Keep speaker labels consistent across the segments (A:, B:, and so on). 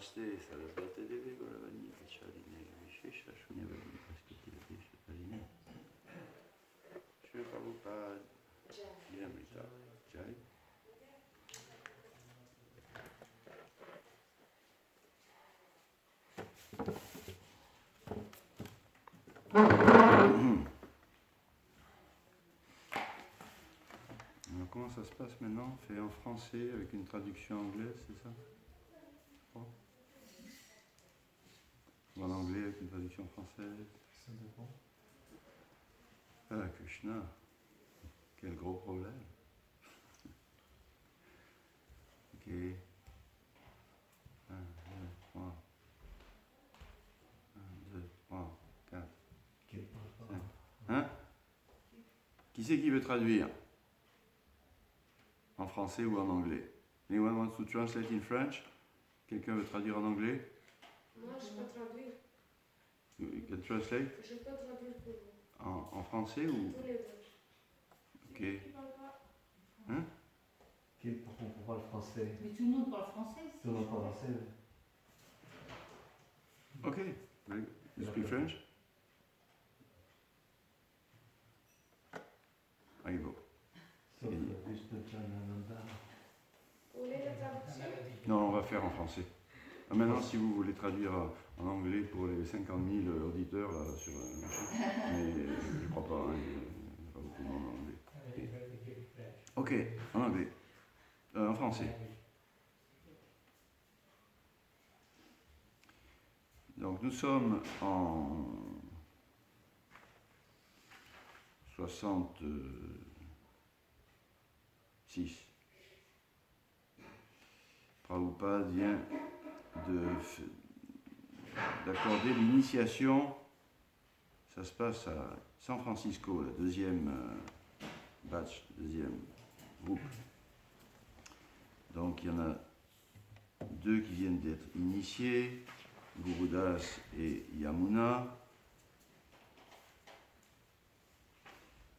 A: Namaste, Sarasvate Devi Gauravani Vacharini Vishesha Shunyavani Praskiti Shatarine Shri Prabhupada Yamrita Jai. Alors comment ça se passe maintenant? Fait en français avec une traduction anglaise, c'est ça? Oh. Ou en anglais avec une traduction française?
B: Ça dépend.
A: Ah, Krishna, quel gros problème. Ok. 1, 2, 3. 1, 2, 3, 4. 5. Hein? Qui c'est qui veut traduire? En français ou en anglais? Anyone wants to translate in French? Quelqu'un veut traduire en anglais?
C: Moi, je peux traduire.
A: You can translate?
C: Je peux traduire pour vous.
A: En français ou?
C: Tous les deux.
A: Ok. Hein?
B: Pourquoi on parle français?
D: Mais tout le monde parle français ici.
B: Tout le monde parle français.
A: Ok. You speak French? Ahí va.
B: Sauf le Vishnu Chanananda.
C: Vous voulez la traduction?
A: Non, on va faire en français. Maintenant, si vous voulez traduire en anglais pour les 50 000 auditeurs là, sur machin, mais je ne crois pas, hein, il n'y a pas beaucoup de monde en anglais. Ok, en anglais. En français. Donc nous sommes en 66. Prabhupada vient d'accorder l'initiation. Ça se passe à San Francisco, la deuxième batch, deuxième groupe. Donc il y en a 2 qui viennent d'être initiés, Gurudas et Yamuna.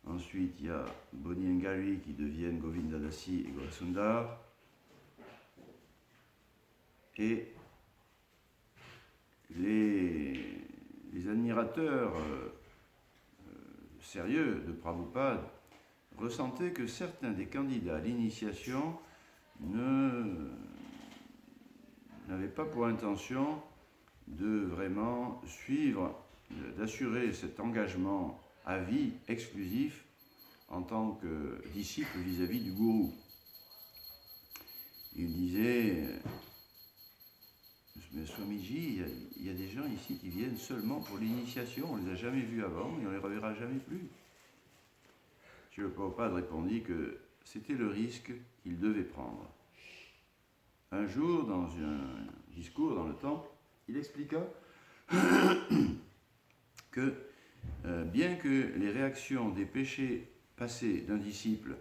A: Ensuite, il y a Bonnie et Gary qui deviennent Govindadasi et Gaurasundar. Et les admirateurs sérieux de Prabhupada ressentaient que certains des candidats à l'initiation n'avaient pas pour intention de vraiment suivre, d'assurer cet engagement à vie exclusif en tant que disciple vis-à-vis du gourou. Il disait, mais Swamiji, il y a des gens ici qui viennent seulement pour l'initiation, on ne les a jamais vus avant et on ne les reverra jamais plus. Srila Prabhupada répondit que c'était le risque qu'il devait prendre. Un jour, dans un discours dans le temple, il expliqua que bien que les réactions des péchés passés d'un disciple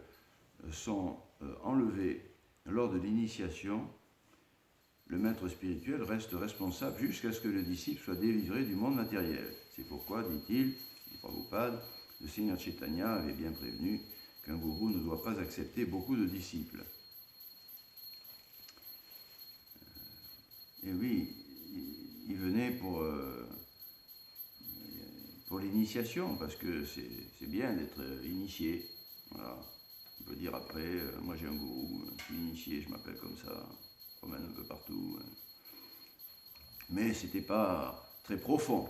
A: sont enlevées lors de l'initiation, le maître spirituel reste responsable jusqu'à ce que le disciple soit délivré du monde matériel. C'est pourquoi, dit-il, dit Prabhupada, le Seigneur Chaitanya avait bien prévenu qu'un gourou ne doit pas accepter beaucoup de disciples. Et oui, il venait pour l'initiation, parce que c'est bien d'être initié. Voilà. On peut dire après, moi j'ai un gourou, je suis initié, je m'appelle comme ça, je promène un peu partout. Mais c'était pas très profond.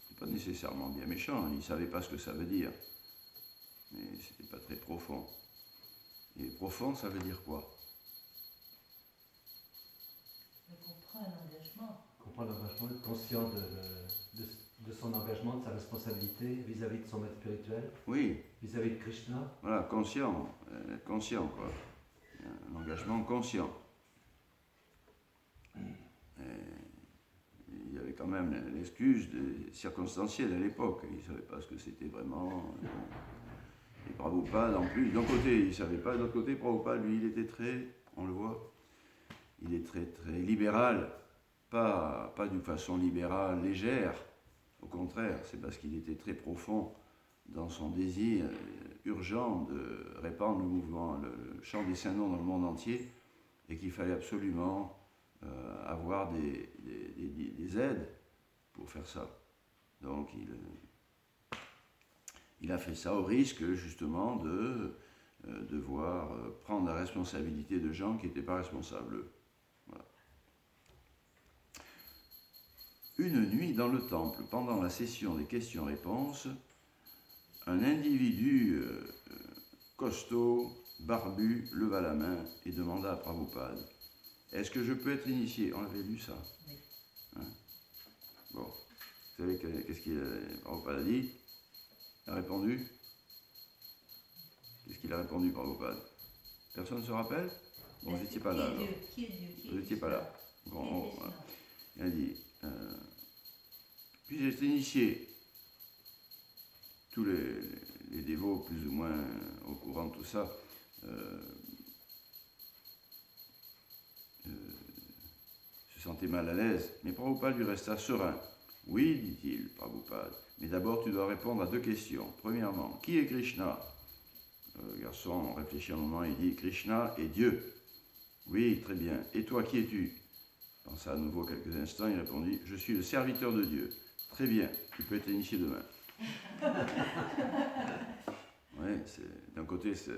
A: C'était pas nécessairement bien méchant, il ne savait pas ce que ça veut dire. Mais c'était pas très profond. Et profond, ça veut dire quoi?
D: On comprend un engagement.
B: Comprendre l'engagement, être conscient de son engagement, de sa responsabilité vis-à-vis de son maître spirituel.
A: Oui.
B: Vis-à-vis de Krishna.
A: Voilà, conscient, conscient quoi. Un engagement conscient. Il y avait quand même l'excuse circonstancielle à l'époque. Il ne savait pas ce que c'était vraiment. Et Prabhupada, en plus, d'un côté, il ne savait pas, de l'autre côté, Prabhupada, lui, il était très, on le voit, il est très, très libéral, pas d'une façon libérale, légère. Au contraire, c'est parce qu'il était très profond dans son désir urgent de répandre le mouvement, le chant des saints noms dans le monde entier, et qu'il fallait absolument avoir des aides pour faire ça. Donc il a fait ça au risque justement de devoir prendre la responsabilité de gens qui n'étaient pas responsables. Voilà. Une nuit dans le temple, pendant la session des questions-réponses, un individu costaud, barbu, leva la main et demanda à Prabhupada, « Est-ce que je peux être initié ?» On avait lu ça.
D: Oui.
A: Hein? Bon. Vous savez qu'est-ce qu'il Prabhupada a dit? Il a répondu. Qu'est-ce qu'il a répondu, Prabhupada? Personne ne se rappelle? Bon, vous n'étiez pas là.
D: Qui est Dieu?
A: Vous n'étiez pas là. Bon,
D: Voilà.
A: il a dit, puis j'ai été initié. Tous les dévots, plus ou moins au courant de tout ça, se sentaient mal à l'aise, mais Prabhupada lui resta serein. Oui, dit-il, Prabhupada, mais d'abord tu dois répondre à 2 questions. Premièrement, qui est Krishna? Le garçon réfléchit un moment et dit, Krishna est Dieu. Oui, très bien. Et toi, qui es-tu? Il pensa à nouveau quelques instants, il répondit, je suis le serviteur de Dieu. Très bien, tu peux être initié demain. Oui, d'un côté c'est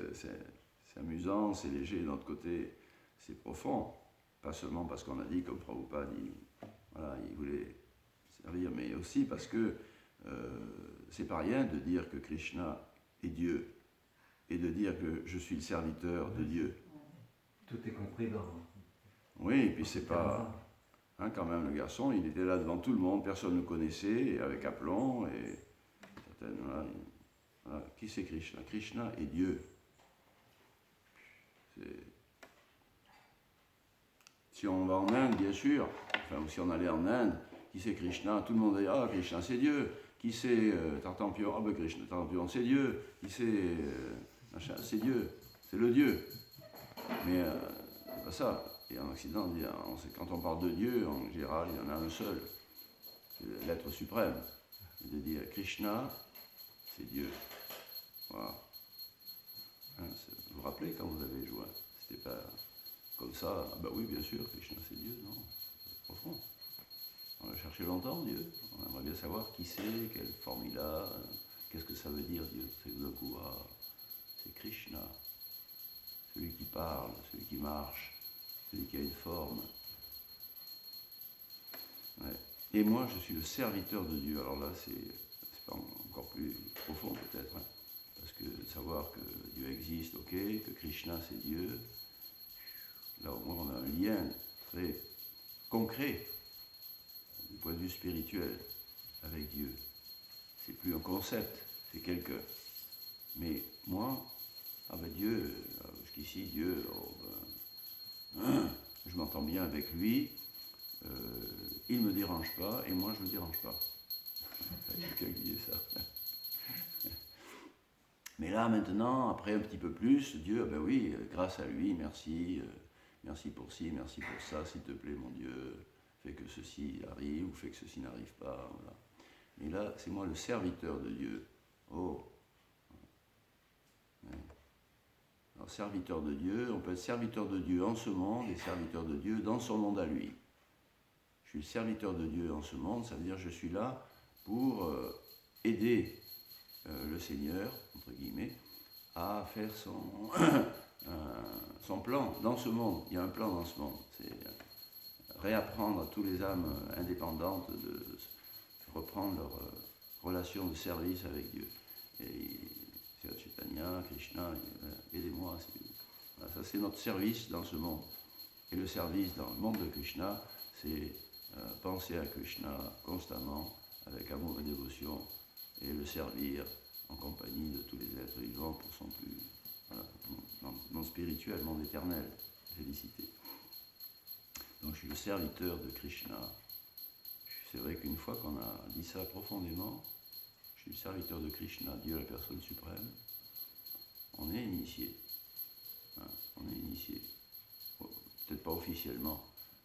A: amusant, c'est léger, d'un autre côté c'est profond. Pas seulement parce qu'on a dit, comme Prabhupada dit, voilà, il voulait servir, mais aussi parce que c'est pas rien de dire que Krishna est Dieu et de dire que je suis le serviteur de Dieu.
B: Tout est compris dans.
A: Oui, et puis c'est pas. Hein, quand même, le garçon, il était là devant tout le monde, personne ne le connaissait, et avec aplomb, et certaines, voilà. Qui c'est Krishna? Krishna est Dieu. Si on va en Inde, bien sûr, enfin, ou si on allait en Inde, qui c'est Krishna? Tout le monde dit, ah, Krishna c'est Dieu. Qui c'est Tartampion? Ah ben Krishna, Tartampion c'est Dieu. Qui c'est machin? C'est Dieu. C'est le Dieu. Mais c'est pas ça. Et en Occident, quand on parle de Dieu, en général, il y en a un seul. C'est l'être suprême. C'est de dire Krishna, c'est Dieu. Voilà. Hein, vous vous rappelez quand vous avez joué? C'était pas comme ça. Ah bah oui, bien sûr, Krishna, c'est Dieu. Non, c'est profond. On a cherché longtemps Dieu. On aimerait bien savoir qui c'est, quelle forme il a, qu'est-ce que ça veut dire Dieu. C'est le coup, c'est Krishna. Celui qui parle, celui qui marche, celui qui a une forme. Ouais. Et moi, je suis le serviteur de Dieu. Alors là, c'est encore plus profond peut-être, hein, parce que de savoir que Dieu existe, ok, que Krishna c'est Dieu, là au moins on a un lien très concret du point de vue spirituel avec Dieu. C'est plus un concept, c'est quelqu'un. Mais moi, Dieu, jusqu'ici, Dieu, je m'entends bien avec lui, il ne me dérange pas et moi je ne le dérange pas. Il y a quelqu'un qui dit ça. Mais là, maintenant, après un petit peu plus, Dieu, ben oui, grâce à lui, merci, merci pour ci, merci pour ça, s'il te plaît, mon Dieu, fais que ceci arrive ou fais que ceci n'arrive pas. Voilà. Mais là, c'est moi le serviteur de Dieu. Oh. Ouais. Alors, serviteur de Dieu, on peut être serviteur de Dieu en ce monde et serviteur de Dieu dans son monde à lui. Je suis le serviteur de Dieu en ce monde, ça veut dire que je suis là pour aider le Seigneur, entre guillemets, à faire son plan dans ce monde. Il y a un plan dans ce monde. C'est réapprendre à tous les âmes indépendantes de reprendre leur relation de service avec Dieu. Et c'est Chaitanya, Krishna, aidez-moi. Voilà, ça c'est notre service dans ce monde. Et le service dans le monde de Krishna, c'est penser à Krishna constamment, avec amour et dévotion, et le servir en compagnie de tous les êtres vivants pour son plus, voilà, monde spirituel, monde éternel, félicité. Donc je suis le serviteur de Krishna. C'est vrai qu'une fois qu'on a dit ça profondément, je suis le serviteur de Krishna, Dieu la personne suprême, on est initié. Hein, on est initié. Peut-être pas officiellement,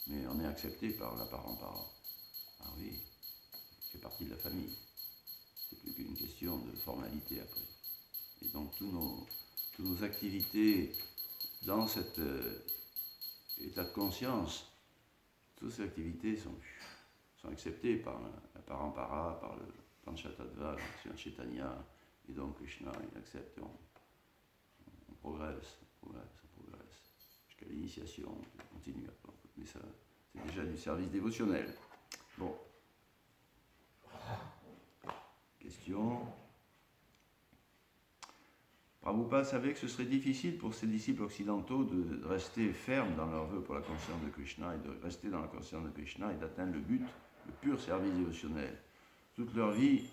A: mais on est accepté par la parent-parent. Ah oui, il fait partie de la famille. C'est plus qu'une question de formalité après. Et donc toutes nos activités dans cet état de conscience toutes ces activités sont acceptées par la parampara, par le Panchatattva, le Chaitanya, et donc Krishna, il accepte, on progresse, jusqu'à l'initiation, on continue après. Mais ça, c'est déjà du service dévotionnel. Bon. Question. Prabhupada savait que ce serait difficile pour ses disciples occidentaux de rester fermes dans leur vœu pour la conscience de Krishna et de rester dans la conscience de Krishna et d'atteindre le but, le pur service dévotionnel. Toute leur vie,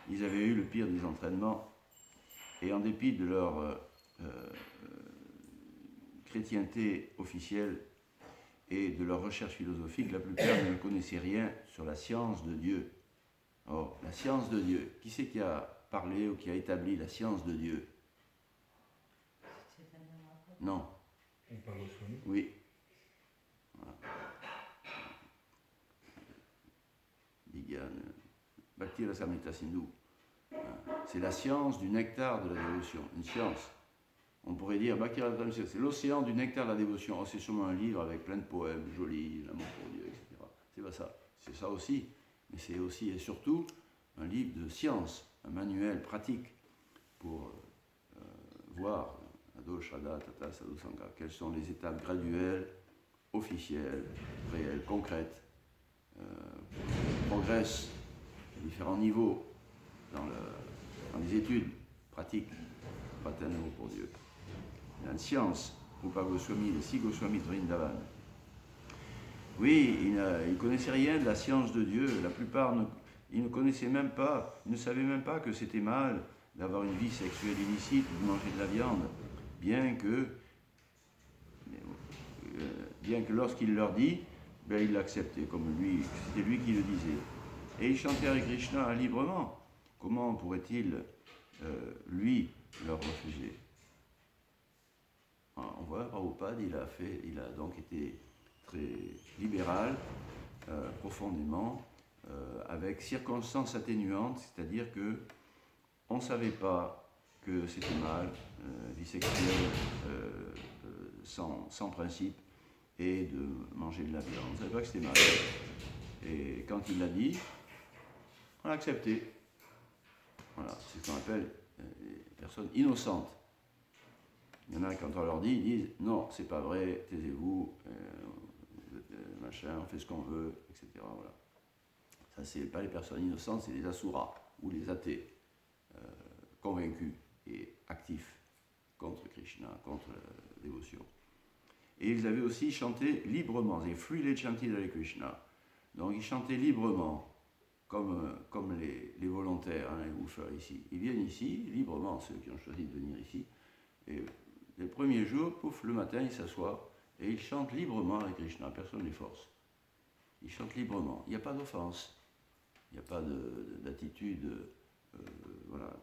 A: ils avaient eu le pire des entraînements et en dépit de leur chrétienté officielle et de leur recherche philosophique, la plupart ne connaissaient rien sur la science de Dieu. Or, la science de Dieu, qui c'est qui a parlé ou qui a établi la science de Dieu? Non. Oui. Voilà. Digan, Bhakti Rasamrita Sindhu. C'est la science du nectar de la dévotion, une science. On pourrait dire, Bhakti Rasamrita Sindhu, c'est l'océan du nectar de la dévotion. Oh, c'est sûrement un livre avec plein de poèmes jolis, l'amour pour Dieu, etc. C'est pas ça. C'est ça aussi. Mais c'est aussi et surtout un livre de science, un manuel pratique pour voir Ado, Shraddha, Tata, Sadhu, Sangha, quelles sont les étapes graduelles, officielles, réelles, concrètes, progressent à différents niveaux dans les études pratiques, Pratano pour Dieu. La science, Rupa Goswami, les 6 Goswamis de Vrindavan. Oui, ils ne connaissaient rien de la science de Dieu. La plupart, ils ne connaissaient même pas, ils ne savaient même pas que c'était mal d'avoir une vie sexuelle illicite ou de manger de la viande, bien que lorsqu'il leur dit, ben, ils l'acceptaient comme lui, c'était lui qui le disait. Et il chantait avec Krishna librement. Comment pourrait-il, lui, leur refuser? Alors, on voit, Prabhupada, il a donc été très libéral, profondément, avec circonstances atténuantes, c'est-à-dire que on ne savait pas que c'était mal, vie sexuelle sans principe, et de manger de la viande. On ne savait pas que c'était mal. Et quand il l'a dit, on l'a accepté. Voilà, c'est ce qu'on appelle les personnes innocentes. Il y en a, quand on leur dit, ils disent non, c'est pas vrai, taisez-vous, machin, on fait ce qu'on veut, etc. Voilà. Ça, c'est pas les personnes innocentes, c'est les asuras ou les athées convaincus et actifs contre Krishna, contre la dévotion. Et ils avaient aussi chanté librement, ils freely chanted Hare Krishna. Donc ils chantaient librement, comme les volontaires, hein, les woofers ici. Ils viennent ici librement, ceux qui ont choisi de venir ici. Et les premiers jours, pouf, le matin, ils s'assoient et ils chantent librement Hare Krishna, personne ne les force. Ils chantent librement, il n'y a pas d'offense, il n'y a pas d'attitude, voilà.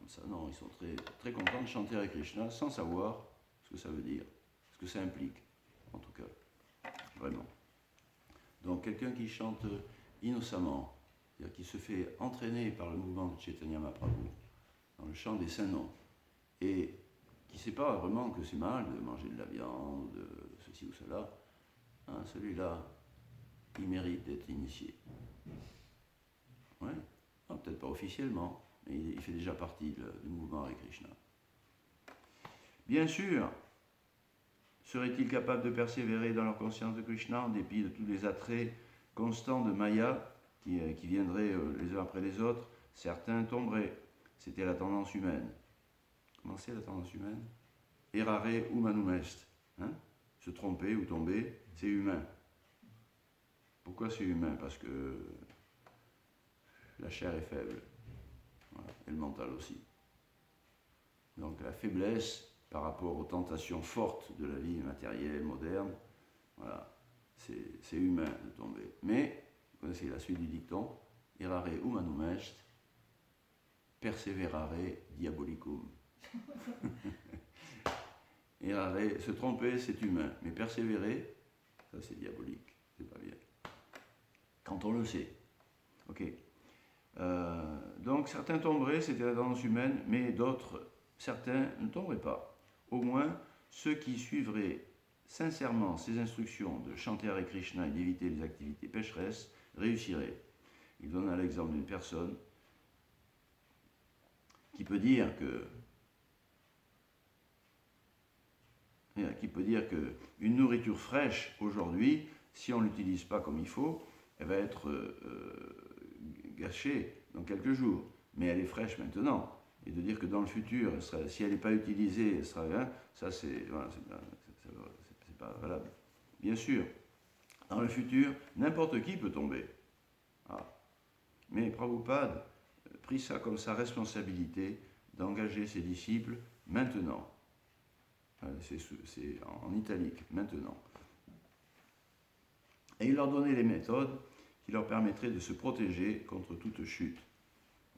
A: Ça, non, ils sont très, très contents de chanter Hare Krishna sans savoir ce que ça veut dire, ce que ça implique, en tout cas, vraiment. Donc quelqu'un qui chante innocemment, c'est-à-dire qui se fait entraîner par le mouvement de Chaitanya Mahaprabhu, dans le chant des saints noms, et qui ne sait pas vraiment que c'est mal de manger de la viande, de ceci ou cela, hein, celui-là, il mérite d'être initié. Ouais, peut-être pas officiellement, mais il fait déjà partie du mouvement Hare Krishna. Bien sûr, serait-il capable de persévérer dans leur conscience de Krishna en dépit de tous les attraits constants de Maya qui viendraient les uns après les autres? Certains tomberaient. C'était la tendance humaine. Comment c'est la tendance humaine? Errare humanum est. Hein? Se tromper ou tomber, c'est humain. Pourquoi c'est humain? Parce que la chair est faible. Voilà. Et le mental aussi. Donc la faiblesse par rapport aux tentations fortes de la vie matérielle, moderne, voilà, c'est humain de tomber. Mais, vous connaissez la suite du dicton, errare humanum est, perseverare diabolicum. Errare, se tromper, c'est humain, mais persévérer, ça c'est diabolique, c'est pas bien. Quand on le sait. Ok. Donc certains tomberaient, c'était la tendance humaine, mais d'autres, certains ne tomberaient pas. Au moins, ceux qui suivraient sincèrement ces instructions de chanter Hare Krishna et d'éviter les activités pécheresses, réussirait. Il donne l'exemple d'une personne qui peut dire qu'une nourriture fraîche aujourd'hui, si on ne l'utilise pas comme il faut, elle va être gâchée dans quelques jours. Mais elle est fraîche maintenant. Et de dire que dans le futur, si elle n'est pas utilisée, elle sera bien, ça c'est pas valable. Bien sûr, dans le futur, n'importe qui peut tomber. Ah. Mais Prabhupada prit ça comme sa responsabilité d'engager ses disciples maintenant. C'est en italique, maintenant. Et il leur donnait les méthodes qui leur permettraient de se protéger contre toute chute.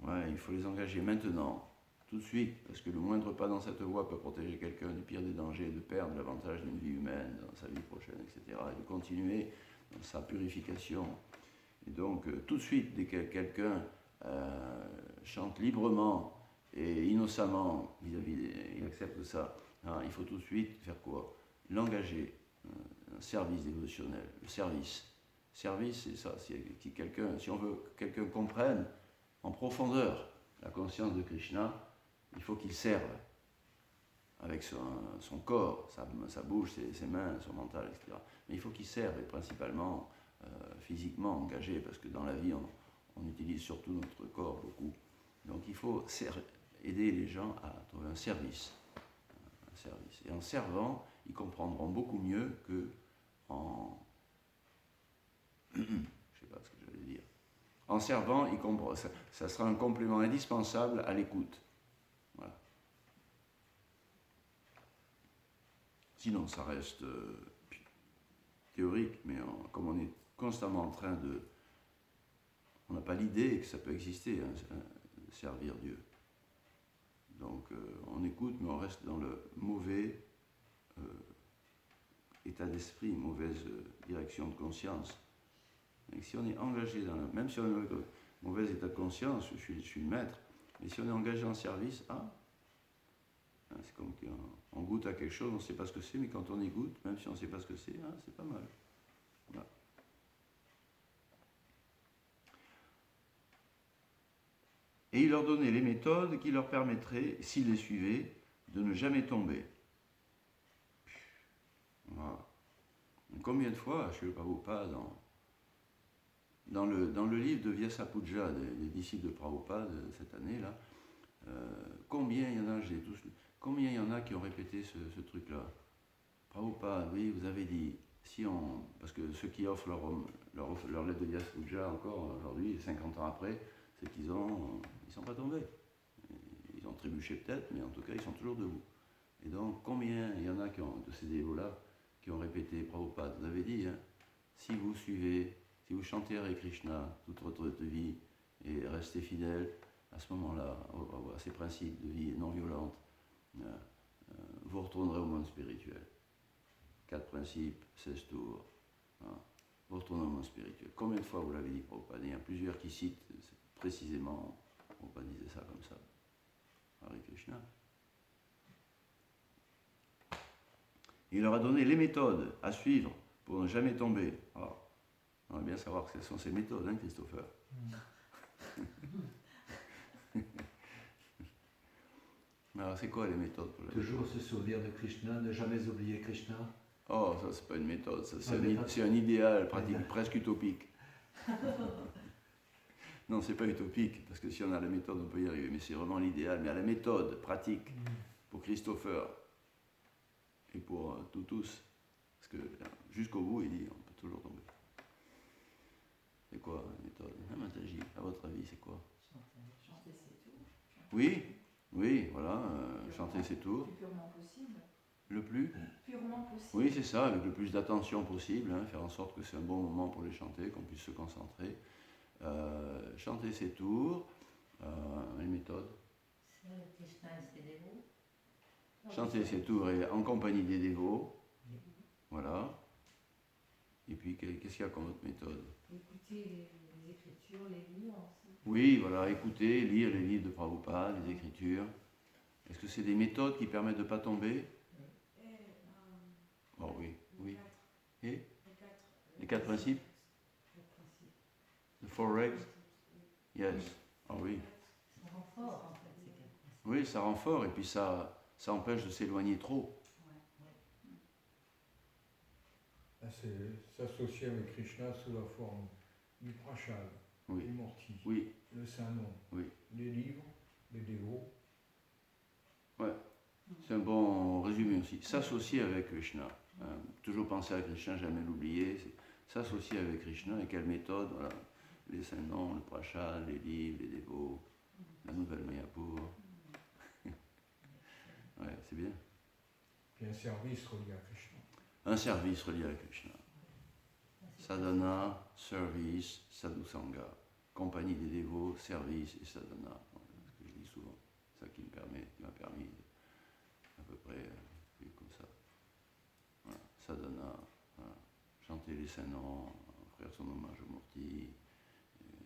A: Ouais, il faut les engager maintenant, tout de suite, parce que le moindre pas dans cette voie peut protéger quelqu'un du pire des dangers, de perdre l'avantage d'une vie humaine dans sa vie prochaine, etc., et de continuer dans sa purification. Et donc, tout de suite, dès que quelqu'un chante librement et innocemment il accepte ça, hein, il faut tout de suite faire quoi? L'engager, un service dévotionnel, le service. Service, c'est ça, si on veut que quelqu'un comprenne en profondeur la conscience de Krishna, il faut qu'il serve avec son corps, sa bouche, ses mains, son mental, etc. Mais il faut qu'il serve, et principalement physiquement engagé, parce que dans la vie, on utilise surtout notre corps beaucoup. Donc il faut aider les gens à trouver un service. Et en servant, ils comprendront beaucoup mieux que en... je ne sais pas ce que j'allais dire. En servant, ça sera un complément indispensable à l'écoute. Voilà. Sinon, ça reste théorique, mais comme on est constamment en train de... On n'a pas l'idée que ça peut exister, hein, servir Dieu. Donc, on écoute, mais on reste dans le mauvais état d'esprit, mauvaise direction de conscience. Et si on est engagé même si on a un mauvais état de conscience, je suis le maître, mais si on est engagé en service, c'est comme qu'on goûte à quelque chose, on ne sait pas ce que c'est, mais quand on y goûte, même si on ne sait pas ce que c'est pas mal. Voilà. Et il leur donnait les méthodes qui leur permettraient, s'ils les suivaient, de ne jamais tomber. Voilà. Combien de fois, je ne sais pas, dans le livre de Vyasapuja, des disciples de Prabhupada cette année-là, combien il y en a qui ont répété ce truc-là? Prabhupada, oui, vous avez dit, parce que ceux qui offrent leur lettre de Vyasapuja encore aujourd'hui, 50 ans après, c'est qu'ils ne sont pas tombés. Ils ont trébuché peut-être, mais en tout cas, ils sont toujours debout. Et donc, combien il y en a de ces dévots-là qui ont répété Prabhupada? Vous avez dit, hein, si vous chantez Hare Krishna toute votre vie et restez fidèle à ce moment-là, à ces principes de vie non violente, vous retournerez au monde spirituel. 4 principes, 16 tours. Vous retournez au monde spirituel. Combien de fois vous l'avez dit, Prabhupada? Il y a plusieurs qui citent précisément, Prabhupada disait ça comme ça. Hare Krishna. Il leur a donné les méthodes à suivre pour ne jamais tomber. Alors, on va bien savoir quelles sont ces méthodes, hein, Christopher. Alors, c'est quoi les méthodes pour
B: Toujours se souvenir de Krishna, ne jamais oublier Krishna.
A: Oh, ça, c'est pas une méthode, ça, c'est un idéal pratique, presque utopique. Non, c'est pas utopique, parce que si on a la méthode, on peut y arriver, mais c'est vraiment l'idéal. Mais à la méthode pratique, pour Christopher, et pour tous, parce que jusqu'au bout, il dit, on peut toujours tomber. C'est quoi la méthode? Mataji, à votre avis, c'est quoi?
D: Chanter ses tours.
A: Oui, voilà, chanter ses tours.
D: Le plus purement possible.
A: Le plus
D: purement possible.
A: Oui, c'est ça, avec le plus d'attention possible, hein, faire en sorte que c'est un bon moment pour les chanter, qu'on puisse se concentrer. Chanter ses tours, les méthodes.
D: Krishna et ses dévots.
A: Chanter ses tours en compagnie des dévots. Voilà. Et puis, qu'est-ce qu'il y a comme autre méthode?
D: Écouter les écritures, les livres aussi.
A: Oui, voilà, écouter, lire les livres de Prabhupada, les écritures. Est-ce que c'est des méthodes qui permettent de ne pas tomber? Oh oui. Oui.
D: Les
A: Et
D: quatre,
A: les 4 principes?
D: le principe.
A: The four regs? Yes. Ah oui.
D: Ça rend fort en fait ces quatre principes.
A: Oui, ça rend fort et puis ça empêche de s'éloigner trop.
E: C'est s'associer avec Krishna sous la forme du prashad,
A: Oui.
E: du murti,
A: Oui,
E: le saint-nom,
A: oui.
E: les livres, les dévots.
A: Ouais. C'est un bon résumé aussi. S'associer avec Krishna. Toujours penser à Krishna, jamais l'oublier. S'associer avec Krishna et quelle méthode? Voilà. Les saints noms, le prashad, les livres, les dévots, la nouvelle Mayapur. Ouais, c'est bien.
E: Puis un service relié à Krishna.
A: Un service relié à Krishna. Sadhana, service, sadhusanga. Compagnie des dévots, service et sadhana. Voilà, ce que je dis souvent. C'est ça qui m'a permis à peu près vivre comme ça. Voilà. Sadhana, voilà. Chanter les saints noms, offrir son hommage au Murti,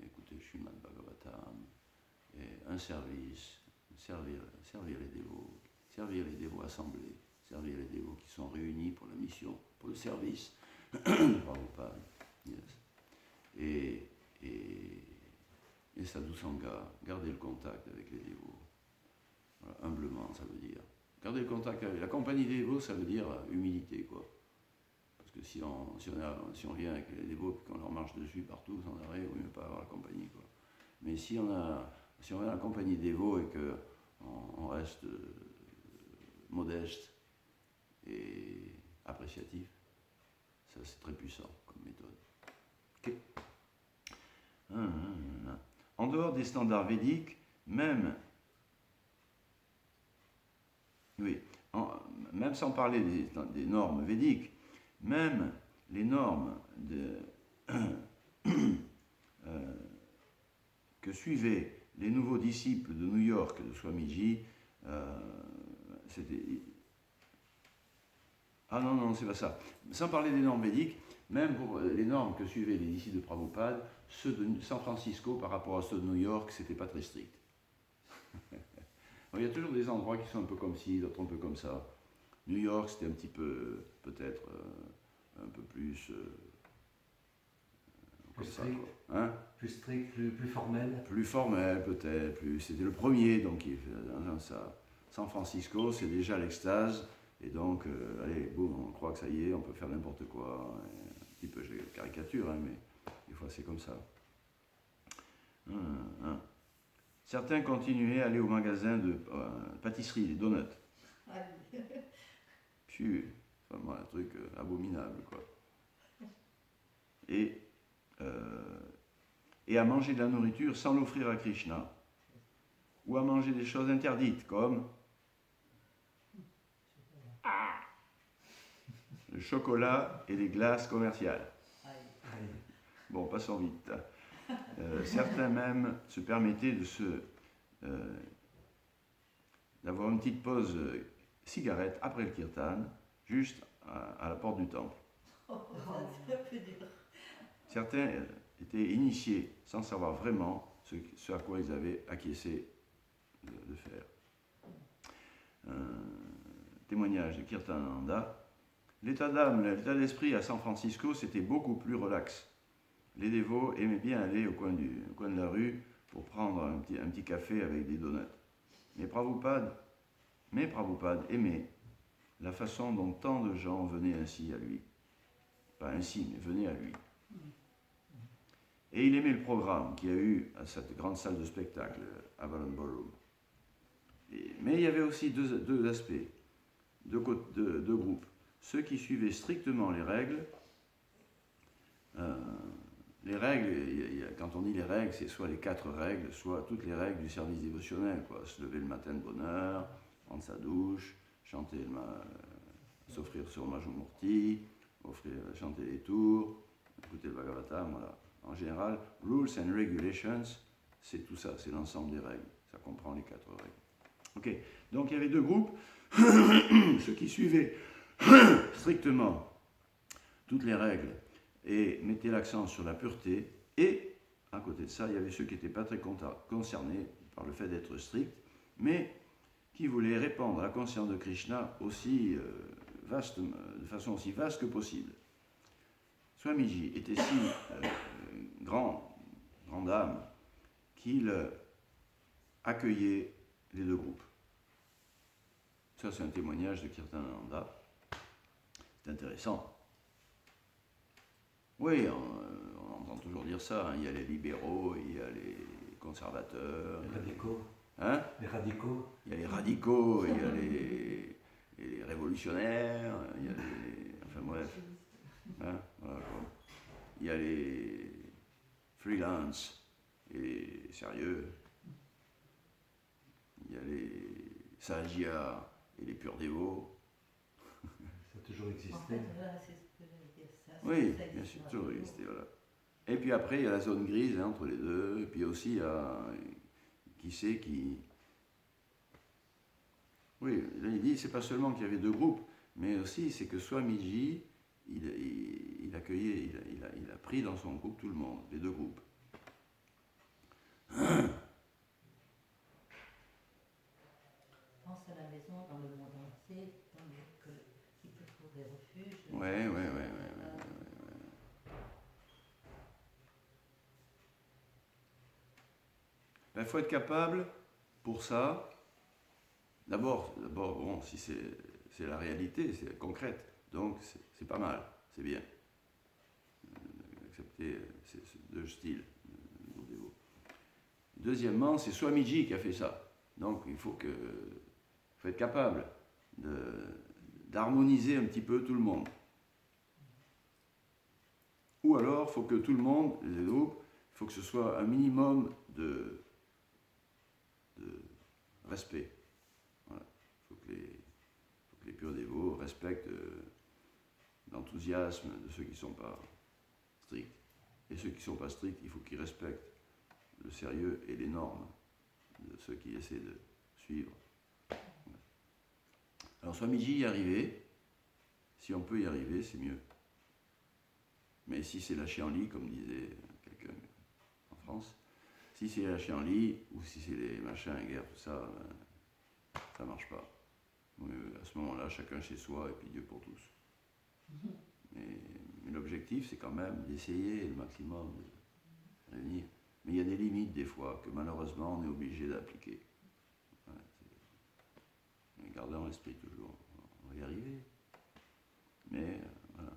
A: écouter Srimad Bhagavatam, et un service, servir les dévots assemblés, servir les dévots qui sont réunis pour la mission, pour le service de Prabhupada. Yes. Et sadhusanga, garder le contact avec les dévots. Voilà, humblement, ça veut dire. Garder le contact avec la compagnie des dévots, ça veut dire humilité, quoi. Parce que si on vient avec les dévots et qu'on leur marche dessus partout sans arrêt, il vaut mieux pas avoir la compagnie, quoi. Mais si on vient à la compagnie des dévots et qu'on reste modeste et appréciatif, ça c'est très puissant comme méthode. Okay. En dehors des standards védiques, même sans parler des normes védiques, même les normes que suivaient les nouveaux disciples de New York de Swamiji, c'était... Ah non, c'est pas ça. Sans parler des normes védiques, même pour les normes que suivaient les disciples de Prabhupada, ceux de San Francisco par rapport à ceux de New York, c'était pas très strict. Il y a toujours des endroits qui sont un peu comme ci, d'autres un peu comme ça. New York, c'était un petit peu, peut-être, un peu plus...
B: Plus
A: ça,
B: strict,
A: quoi. Hein?
B: plus strict, plus formel.
A: Plus formel, peut-être. C'était le premier, donc ça. San Francisco, c'est déjà l'extase. Et donc, allez, boum, on croit que ça y est, on peut faire n'importe quoi. Un petit peu, j'ai caricature, hein, mais des fois c'est comme ça. Certains continuaient à aller au magasin de pâtisserie, les donuts. Puis, vraiment un truc abominable, quoi. Et à manger de la nourriture sans l'offrir à Krishna. Ou à manger des choses interdites, comme le chocolat et les glaces commerciales. Bon, passons vite. Certains même se permettaient d'avoir une petite pause cigarette après le kirtan, juste à la porte du temple. Certains étaient initiés sans savoir vraiment ce à quoi ils avaient acquiescé de faire. Témoignage de Kirtananda. L'état d'âme, l'état d'esprit à San Francisco, c'était beaucoup plus relax. Les dévots aimaient bien aller au coin de la rue pour prendre un petit café avec des donuts. Mais Prabhupada aimait la façon dont tant de gens venaient ainsi à lui. Pas ainsi, mais venaient à lui. Et il aimait le programme qu'il y a eu à cette grande salle de spectacle, Avalon Ballroom. Mais il y avait aussi deux aspects, deux groupes. Ceux qui suivaient strictement les règles, quand on dit les règles, c'est soit les 4 règles, soit toutes les règles du service dévotionnel, quoi. Se lever le matin de bonne heure, prendre sa douche, s'offrir sur Majumurti, chanter les tours, écouter le Bhagavatam, voilà. En général, rules and regulations, c'est tout ça, c'est l'ensemble des règles. Ça comprend les 4 règles. Ok, donc il y avait 2 groupes, ceux qui suivaient strictement toutes les règles et mettaient l'accent sur la pureté, et à côté de ça, il y avait ceux qui n'étaient pas très concernés par le fait d'être stricts, mais qui voulaient répandre la conscience de Krishna aussi de façon aussi vaste que possible. Swamiji était si grande âme qu'il accueillait les deux groupes. Ça, c'est un témoignage de Kirtananda. C'est intéressant. Oui, on entend toujours dire ça. Hein. Il y a les libéraux, il y a les conservateurs.
B: Les radicaux.
A: Hein?
B: Les radicaux.
A: Il y a les radicaux, il y a les révolutionnaires, il y a les... Enfin bref. Hein? Voilà, quoi. Il y a les freelance et les sérieux. Il y a les sahajias et les purs dévots.
B: Ça a toujours
D: En
B: existé.
D: fait, voilà, c'est ce que j'allais dire. Ça,
A: Oui,
D: ça
A: bien sûr,
D: existera
A: toujours
D: toujours.
A: existé, voilà. Et puis après, il y a la zone grise hein, entre les deux. Et puis aussi, il y a... Qui sait qui... Oui, là, il dit, c'est pas seulement qu'il y avait deux groupes, mais aussi, c'est que Swamiji, il accueillait, il a pris dans son groupe tout le monde, les deux groupes.
D: Pense à la maison dans le monde entier, qui peut trouver refuge.
A: Ouais. Il faut être capable, pour ça, d'abord bon, si c'est la réalité, c'est concrète, donc c'est pas mal, c'est bien. Accepter ces deux styles. Deuxièmement, c'est Swamiji qui a fait ça. Donc il faut être capable d'harmoniser un petit peu tout le monde. Ou alors, il faut que tout le monde, les groupes, il faut que ce soit un minimum de respect. Voilà. Il faut que les purs dévots respectent l'enthousiasme de ceux qui ne sont pas stricts. Et ceux qui ne sont pas stricts, il faut qu'ils respectent le sérieux et les normes de ceux qui essaient de suivre. Voilà. Alors Swamiji y arriver, si on peut y arriver, c'est mieux. Mais si c'est lâché en lit, comme disait quelqu'un en France, si c'est lâché en lit, ou si c'est les machins, guerre, tout ça, ça marche pas. Mais à ce moment-là, chacun chez soi, et puis Dieu pour tous. Mais l'objectif, c'est quand même d'essayer le maximum de réunir. Mais il y a des limites, des fois, que malheureusement, on est obligé d'appliquer. Voilà, mais gardez en l'esprit toujours. On va y arriver. Mais, voilà.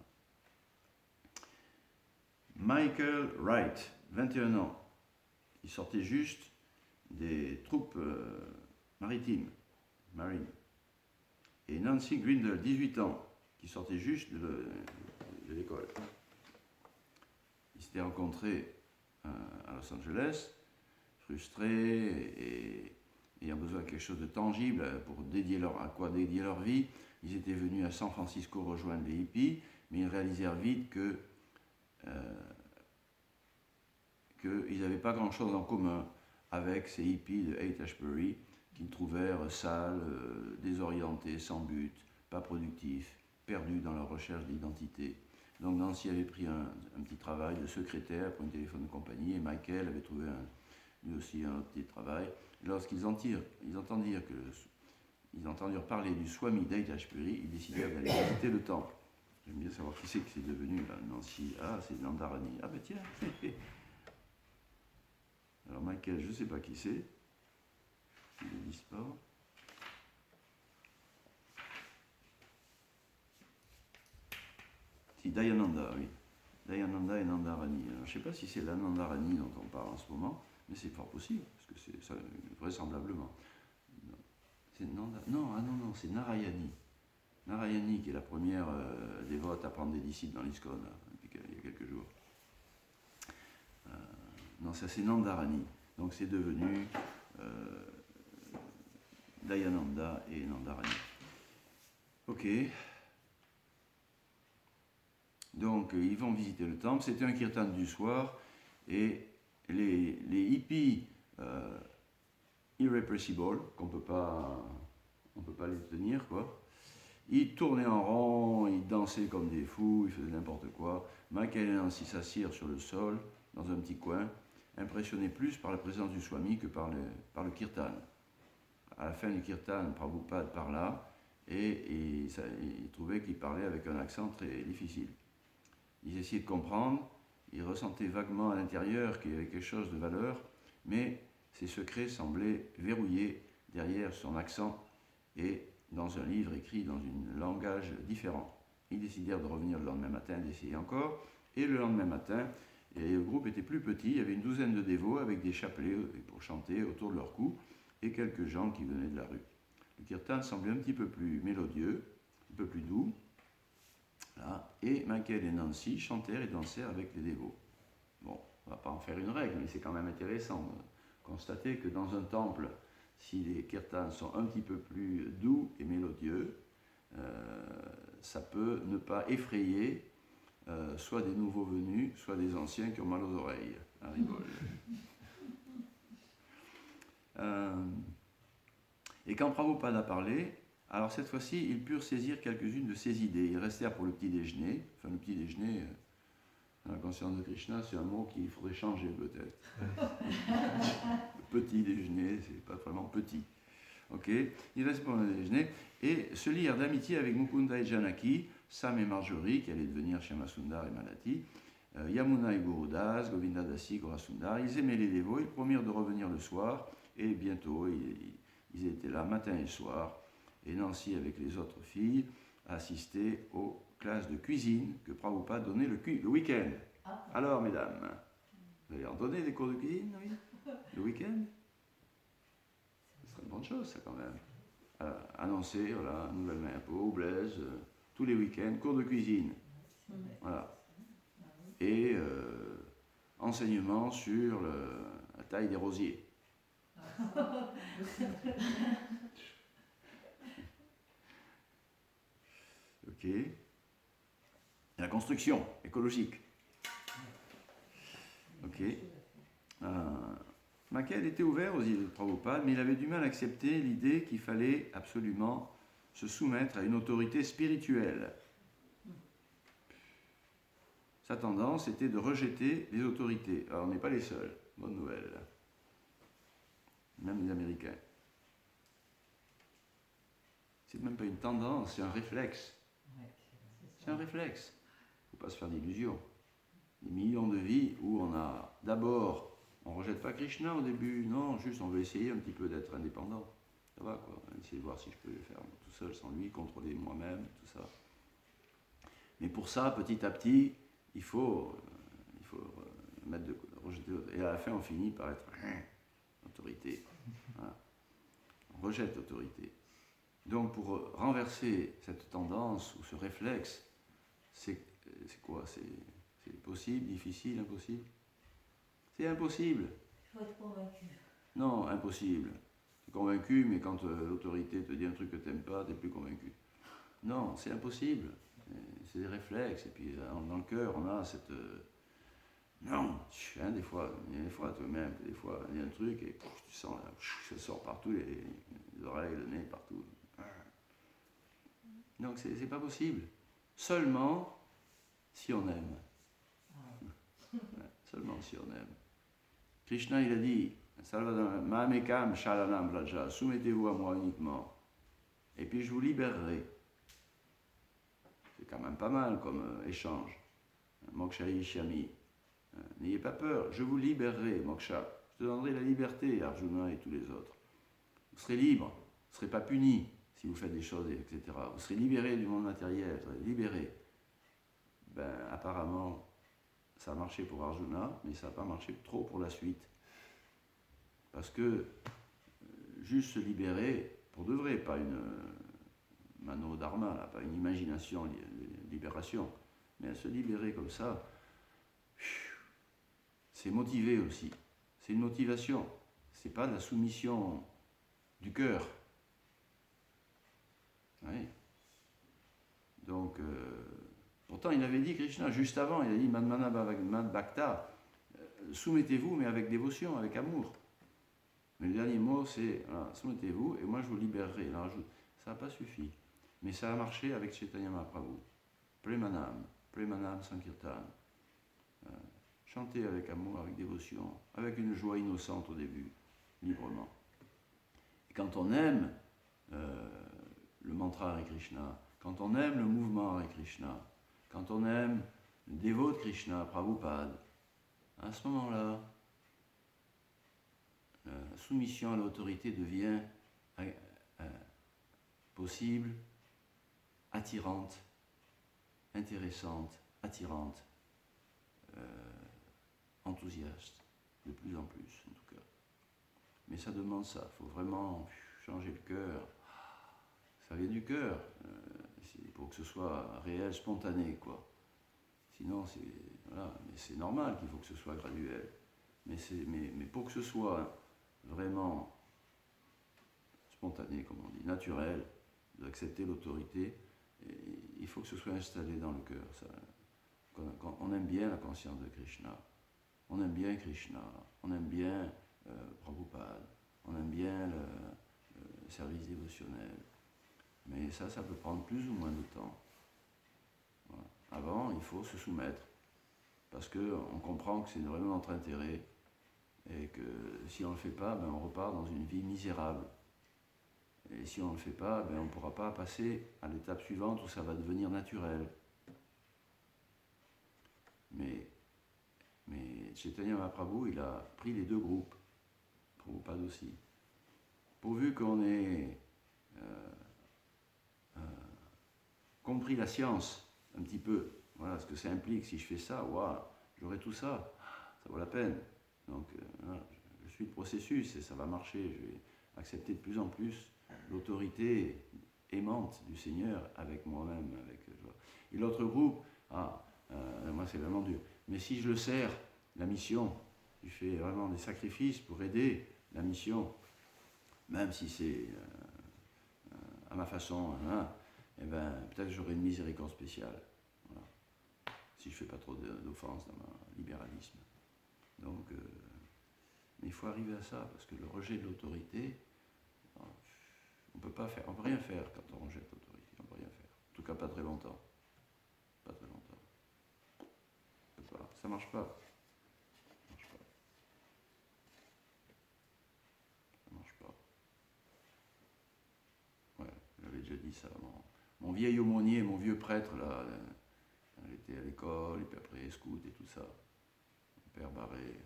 A: Michael Wright, 21 ans. Il sortait juste des troupes maritimes, marines. Et Nancy Grindle, 18 ans, qui sortait juste de l'école. Ils s'étaient rencontrés à Los Angeles, frustrés et ayant besoin de quelque chose de tangible pour à quoi dédier leur vie. Ils étaient venus à San Francisco rejoindre les hippies, mais ils réalisèrent vite qu'ils n'avaient pas grand-chose en commun avec ces hippies de Haight-Ashbury qu'ils trouvèrent sales, désorientés, sans but, pas productifs, perdus dans leur recherche d'identité. Donc Nancy avait pris un petit travail de secrétaire pour une téléphone de compagnie et Michael avait trouvé lui aussi un autre petit travail. Lorsqu'ils entendirent parler du Swami d'Haight-Ashbury, ils décidèrent d'aller visiter le temple. J'aime bien savoir qui c'est que c'est devenu là, Nancy. Ah, c'est Nandarani. Ah ben tiens. Alors Michael, je ne sais pas qui c'est. Il ne disent pas. Si, Dayananda, oui. Dayananda et Nandarani. Alors, je ne sais pas si c'est la Nandarani dont on parle en ce moment, mais c'est fort possible, parce que c'est ça, vraisemblablement. C'est non, c'est Narayani. Narayani, qui est la première dévote à prendre des disciples dans l'ISKCON, il y a quelques jours. Non, ça c'est Nandarani. Donc c'est devenu Dayananda et Nandarani. Ok. Donc ils vont visiter le temple. C'était un kirtan du soir et les hippies irrepressible, on peut pas les tenir quoi. Ils tournaient en rond, ils dansaient comme des fous, ils faisaient n'importe quoi. Michael et Nancy s'assirent sur le sol, dans un petit coin, impressionnés plus par la présence du Swami que par le kirtan. À la fin du kirtan, Prabhupada parla et il trouvait qu'il parlait avec un accent très difficile. Ils essayaient de comprendre, ils ressentaient vaguement à l'intérieur qu'il y avait quelque chose de valeur, mais ses secrets semblaient verrouillés derrière son accent et dans un livre écrit dans un langage différent. Ils décidèrent de revenir le lendemain matin, d'essayer encore, et le lendemain matin, et le groupe était plus petit, il y avait une douzaine de dévots avec des chapelets pour chanter autour de leur cou, et quelques gens qui venaient de la rue. Le kirtan semblait un petit peu plus mélodieux, un peu plus doux, là, et Michael et Nancy chantèrent et dansèrent avec les dévots. Bon, on ne va pas en faire une règle, mais c'est quand même intéressant de constater que dans un temple, si les kirtans sont un petit peu plus doux et mélodieux, ça peut ne pas effrayer soit des nouveaux venus, soit des anciens qui ont mal aux oreilles. Un rigole. Et quand Prabhupada a parlé, alors cette fois-ci, ils purent saisir quelques-unes de ses idées. Ils restèrent pour le petit déjeuner. Enfin, le petit déjeuner, dans la conscience de Krishna, c'est un mot qu'il faudrait changer peut-être. Le petit déjeuner, c'est pas vraiment petit. Ok, ils restent pour le déjeuner et se lièrent d'amitié avec Mukunda et Janaki, Sam et Marjorie, qui allaient devenir Shyamasundar et Malati, Yamuna et Gurudas, Govinda Dasi, Gorasundar. Ils aimaient les dévots, ils promirent de revenir le soir et bientôt ils étaient là matin et soir. Et Nancy, avec les autres filles, assistait aux classes de cuisine que Prabhupada donnait le week-end. Alors, mesdames, vous allez en donner des cours de cuisine, oui, le week-end? Ce serait une bonne chose, ça, quand même. Annoncer, voilà, nouvelle main à peau, Blaise, tous les week-ends, cours de cuisine. Voilà. Et enseignement sur la taille des rosiers. Ok. La construction écologique. Ok. Michael était ouvert aux idées de Prabhupada, mais il avait du mal à accepter l'idée qu'il fallait absolument se soumettre à une autorité spirituelle. Sa tendance était de rejeter les autorités. Alors, on n'est pas les seuls. Bonne nouvelle. Même les Américains. C'est même pas une tendance, c'est un réflexe. C'est un réflexe. Il ne faut pas se faire d'illusions. Des millions de vies où on a d'abord, on ne rejette pas Krishna au début, non, juste on veut essayer un petit peu d'être indépendant. Ça va quoi, on va essayer de voir si je peux le faire tout seul, sans lui, contrôler moi-même, tout ça. Mais pour ça, petit à petit, il faut mettre de rejeter. Et à la fin, on finit par être autorité. Voilà. On rejette l'autorité. Donc pour renverser cette tendance ou ce réflexe, c'est quoi? C'est possible, difficile, impossible? C'est impossible.
D: Il faut être convaincu.
A: Non, impossible. Tu es convaincu, mais quand l'autorité te dit un truc que tu n'aimes pas, tu n'es plus convaincu. Non, c'est impossible. C'est des réflexes. Et puis dans le cœur, on a cette... non, hein, des fois toi-même, des fois il y a un truc et tu sens là, ça sort partout, les oreilles, le nez, partout. Donc c'est pas possible. Seulement si on aime. Seulement si on aime. Krishna il a dit, Mamekam Sharanam Raja, soumettez-vous à moi uniquement, et puis je vous libérerai. C'est quand même pas mal comme échange. Moksha Ishyami. N'ayez pas peur, je vous libérerai, Moksha. Je te donnerai la liberté, Arjuna et tous les autres. Vous serez libre, vous ne serez pas puni si vous faites des choses, etc. Vous serez libéré du monde matériel, vous serez libéré. Ben, apparemment, ça a marché pour Arjuna, mais ça n'a pas marché trop pour la suite. Parce que juste se libérer, pour de vrai, pas une mano dharma, là, pas une imagination de libération, mais se libérer comme ça, c'est motivé aussi. C'est une motivation. C'est pas de la soumission du cœur. Oui. Donc, pourtant, il avait dit, Krishna, juste avant, il a dit, Madmana Mad Bhakta, soumettez-vous, mais avec dévotion, avec amour. Mais le dernier mot, c'est, voilà, soumettez-vous, et moi je vous libérerai. Alors, ça n'a pas suffi. Mais ça a marché avec Chaitanya Mahaprabhu. Premanam Sankirtan. Chanter avec amour, avec dévotion, avec une joie innocente au début, librement. Et quand on aime, le mantra Hare Krishna, quand on aime le mouvement Hare Krishna, quand on aime le dévot de Krishna, Prabhupada, à ce moment-là, la soumission à l'autorité devient possible, attirante, intéressante, attirante, enthousiaste, de plus en plus en tout cas. Mais ça demande ça, il faut vraiment changer le cœur. Ça vient du cœur, pour que ce soit réel, spontané, quoi. Sinon, voilà, mais c'est normal qu'il faut que ce soit graduel. Mais pour que ce soit vraiment spontané, comme on dit, naturel, d'accepter l'autorité, il faut que ce soit installé dans le cœur. Quand on aime bien la conscience de Krishna, on aime bien Krishna, on aime bien Prabhupada, on aime bien le service dévotionnel. Mais ça peut prendre plus ou moins de temps. Voilà. Avant, il faut se soumettre, parce qu'on comprend que c'est vraiment notre intérêt, et que si on ne le fait pas, on repart dans une vie misérable. Et si on ne le fait pas, on ne pourra pas passer à l'étape suivante où ça va devenir naturel. Mais Chaitanya Mahaprabhu, il a pris les deux groupes, Prabhupada aussi. Pourvu qu'on ait compris la science un petit peu, voilà ce que ça implique, si je fais ça, waouh, j'aurai tout ça, ça vaut la peine. Donc voilà, je suis le processus et ça va marcher, je vais accepter de plus en plus l'autorité aimante du Seigneur avec moi-même. Et l'autre groupe, moi c'est vraiment dur. Mais si je le sers, la mission, je fais vraiment des sacrifices pour aider la mission, même si c'est à ma façon, peut-être j'aurai une miséricorde spéciale. Voilà. Si je ne fais pas trop d'offenses dans mon libéralisme. Donc, mais il faut arriver à ça, parce que le rejet de l'autorité, on peut pas faire, on peut rien faire quand on rejette l'autorité, on peut rien faire. En tout cas, pas très longtemps. Pas très longtemps. Ça marche pas. Ça marche pas. Ça marche pas. Ouais, j'avais déjà dit ça. Mon vieil aumônier, mon vieux prêtre, là, il était à l'école, et puis après, scout et tout ça. Mon père Barré,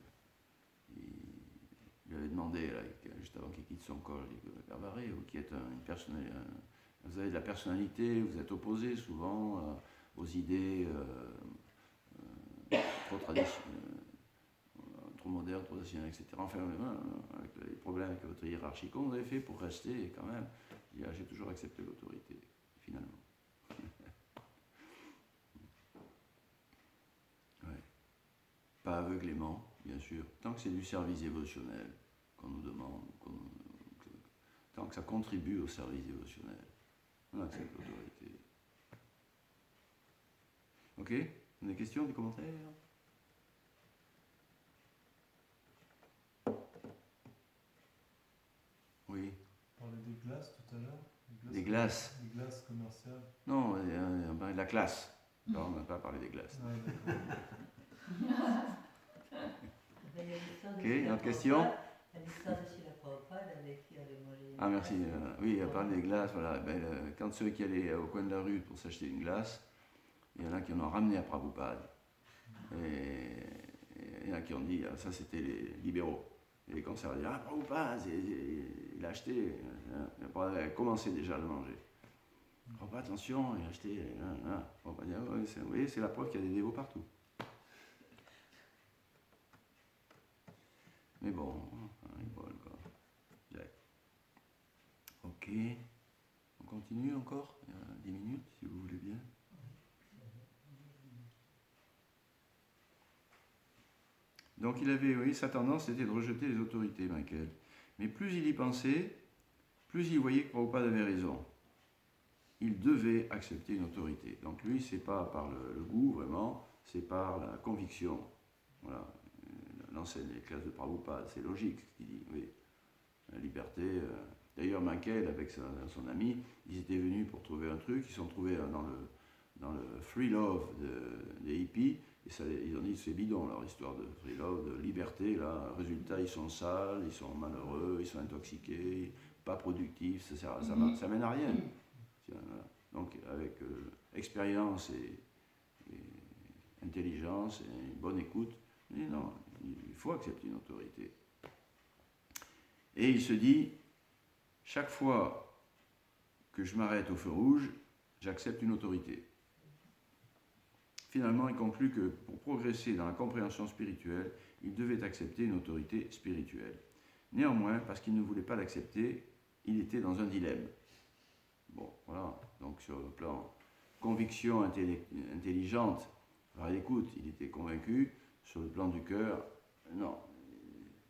A: il avait demandé, là, juste avant qu'il quitte son corps, il dit, Père Barré, vous qui êtes une personnalité, vous avez de la personnalité, vous êtes opposé souvent aux idées trop traditionnelles, trop modernes, trop traditionnelles, etc. Enfin, avec les problèmes avec votre hiérarchie, comment vous avez fait pour rester quand même? J'ai toujours accepté l'autorité, finalement. Ouais. Pas aveuglément, bien sûr, tant que c'est du service émotionnel qu'on nous demande, tant que ça contribue au service émotionnel, on accepte l'autorité. Ok? Des questions, des commentaires? Oui.
F: On parlait des glaces tout à l'heure.
A: Des glaces?
F: Des glaces commerciales.
A: Non, on parlait de la classe. Non, on n'a pas parlé des glaces.
F: Ouais,
A: Ok, une autre question?
D: L'histoire de Srila Prabhupada avec qui avait mangé.
A: Ah, merci. Oui, il a parlé des glaces. Voilà. Quand ceux qui allaient au coin de la rue pour s'acheter une glace, il y en a qui en ont ramené à Prabhupada. Et il y en a qui ont dit, ça c'était les libéraux. Et les conservateurs, Prabhupada, il a acheté. Il a commencé déjà à le manger. Prabhupada, attention, il a acheté. Prabhupada dit, vous voyez, c'est la preuve qu'il y a des dévots partout. Mais bon, il vole quoi. Ouais. Ok. On continue encore? Il y a 10 minutes, si vous voulez bien. Donc il avait, oui, sa tendance c'était de rejeter les autorités, Michael. Mais plus il y pensait, plus il voyait que Prabhupada avait raison. Il devait accepter une autorité. Donc lui, c'est pas par le goût vraiment, c'est par la conviction. Voilà. L'enseigne les classes de Prabhupada, c'est logique ce qu'il dit, oui. La liberté. D'ailleurs, Michael, avec son ami, ils étaient venus pour trouver un truc, ils se sont trouvés dans le free love des hippies, et ça, ils ont dit c'est bidon leur histoire de free love, de liberté, là. Résultat, ils sont sales, ils sont malheureux, ils sont intoxiqués, pas productifs, ça mène à rien. Voilà. Donc avec expérience et intelligence et une bonne écoute, mais non, il faut accepter une autorité. Et il se dit, chaque fois que je m'arrête au feu rouge, j'accepte une autorité. Finalement, il conclut que pour progresser dans la compréhension spirituelle, il devait accepter une autorité spirituelle. Néanmoins, parce qu'il ne voulait pas l'accepter, il était dans un dilemme. Bon, voilà. Donc sur le plan conviction intelligente, par l'écoute, il était convaincu. Sur le plan du cœur, non,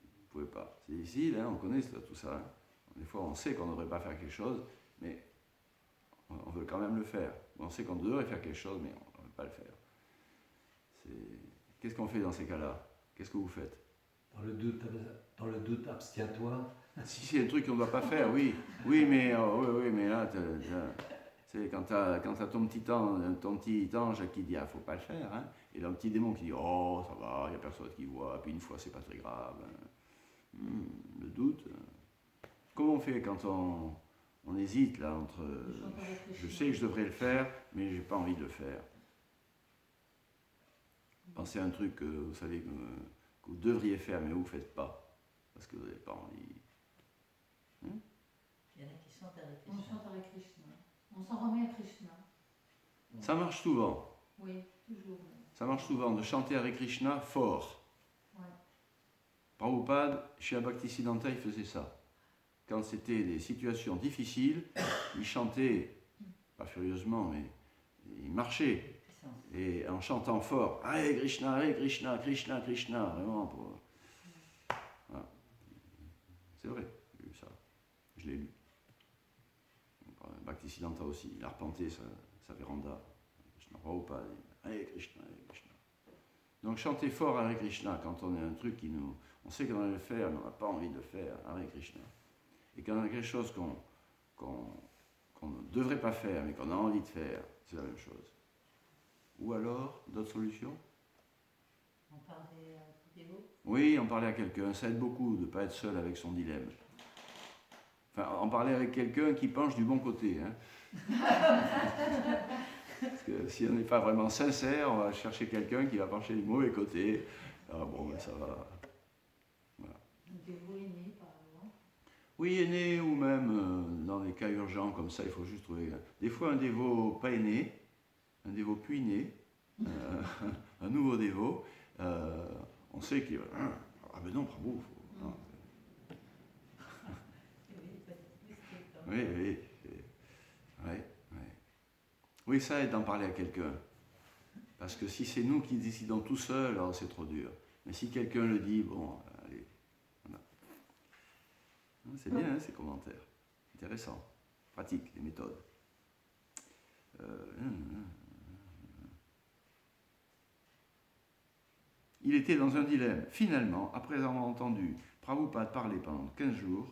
A: il ne pouvait pas. C'est difficile, hein, on connaît tout ça. Hein. Des fois, on sait qu'on ne devrait pas faire quelque chose, mais on veut quand même le faire. On sait qu'on devrait faire quelque chose, mais on ne veut pas le faire. Qu'est-ce qu'on fait dans ces cas-là? Qu'est-ce que vous faites?
B: Dans le doute, abstiens-toi.
A: Si c'est un truc qu'on ne doit pas faire, oui. Oui, mais là, quand tu as ton petit ange qui dit, ah, faut pas le faire, hein, et là, un petit démon qui dit, oh, ça va, il n'y a personne qui voit, puis une fois, c'est pas très grave. Le doute. Comment on fait quand on hésite, là, entre, je sais que je devrais le faire, mais j'ai pas envie de le faire. Pensez à un truc que vous savez que vous devriez faire, mais vous ne faites pas, parce que vous n'avez pas envie.
D: Il y en a qui chantent avec
G: On
D: Krishna.
G: chante avec Krishna. On s'en remet à Krishna.
A: Ça marche souvent.
G: Oui, toujours.
A: Ça marche souvent de chanter Hare Krishna fort.
G: Ouais.
A: Prabhupada, chez Bhaktisiddhanta, il faisait ça. Quand c'était des situations difficiles, il chantait, pas furieusement, mais il marchait. Et en chantant fort, Hare Krishna, Krishna, Krishna, vraiment pour. Voilà. C'est vrai, j'ai lu ça. Je l'ai lu. Bhaktisiddhanta aussi, il a arpenté sa véranda. Krishna Prabhupada, Hare Krishna, Hare Krishna. Donc chanter fort Hare Krishna quand on a un truc on sait qu'on va le faire, mais on n'a pas envie de le faire, Hare Krishna. Et quand on a quelque chose qu'on ne devrait pas faire, mais qu'on a envie de faire, c'est la même chose. Ou alors, d'autres solutions?
D: On parlait à vidéo.
A: Oui, en parler à quelqu'un, ça aide beaucoup de ne pas être seul avec son dilemme. Enfin, en parler avec quelqu'un qui penche du bon côté. Hein. Parce que si on n'est pas vraiment sincère, on va chercher quelqu'un qui va pencher du mauvais côté. Ah bon, ben ça va. Voilà.
G: Un dévot aîné, par exemple.
A: Oui, aîné, ou même dans des cas urgents comme ça, il faut juste trouver. Des fois, un dévot pas aîné, un dévot puis né, un nouveau dévot, on sait qu'il va. Ah ben non, bravo. Non. Oui. Oui, ça aide d'en parler à quelqu'un. Parce que si c'est nous qui décidons tout seuls, alors c'est trop dur. Mais si quelqu'un le dit, bon, allez. Voilà. C'est bien, hein, ces commentaires. Intéressant. Pratique, les méthodes. Il était dans un dilemme. Finalement, après avoir entendu Prabhupada parler pendant 15 jours,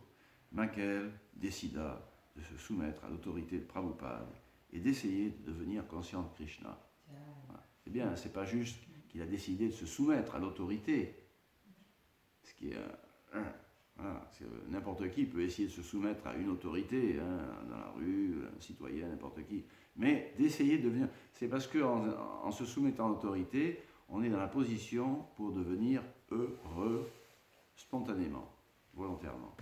A: Michael décida de se soumettre à l'autorité de Prabhupada et d'essayer de devenir conscient de Krishna. Voilà. C'est bien, c'est pas juste qu'il a décidé de se soumettre à l'autorité. Ce qui est voilà, n'importe qui peut essayer de se soumettre à une autorité, hein, dans la rue, un citoyen, n'importe qui. Mais d'essayer de devenir. C'est parce qu'en se soumettant à l'autorité, on est dans la position pour devenir heureux spontanément, volontairement,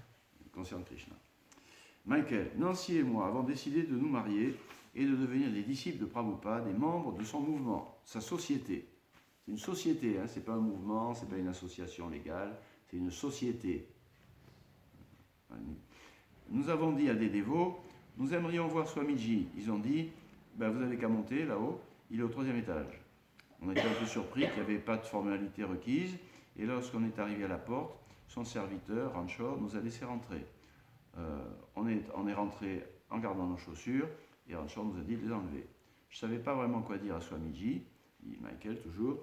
A: conscient de Krishna. Michael, Nancy et moi avons décidé de nous marier et de devenir des disciples de Prabhupada, des membres de son mouvement, sa société. C'est une société, hein, c'est pas un mouvement, c'est pas une association légale, c'est une société. Nous avons dit à des dévots, nous aimerions voir Swamiji. Ils ont dit, ben vous n'avez qu'à monter là-haut, il est au 3e étage. On était un peu surpris qu'il n'y avait pas de formalité requise, et lorsqu'on est arrivé à la porte, son serviteur, Ranchor, nous a laissé rentrer. On est rentré en gardant nos chaussures, et Ranchor nous a dit de les enlever. Je ne savais pas vraiment quoi dire à Swamiji, dit Michael toujours.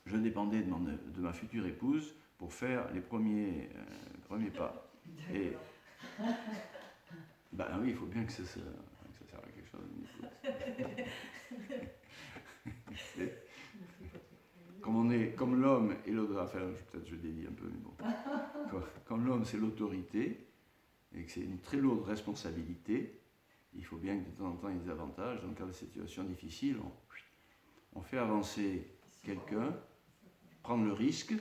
A: Je dépendais de ma future épouse pour faire les premiers pas. Et ben oui, il faut bien que ça serve à quelque chose, une épouse. Comme l'homme et l'autre, enfin, peut-être je dédie un peu, mais bon. Comme l'homme c'est l'autorité, et que c'est une très lourde responsabilité, il faut bien que de temps en temps il y ait des avantages. Donc, dans des situations difficiles, on fait avancer quelqu'un, prendre le risque,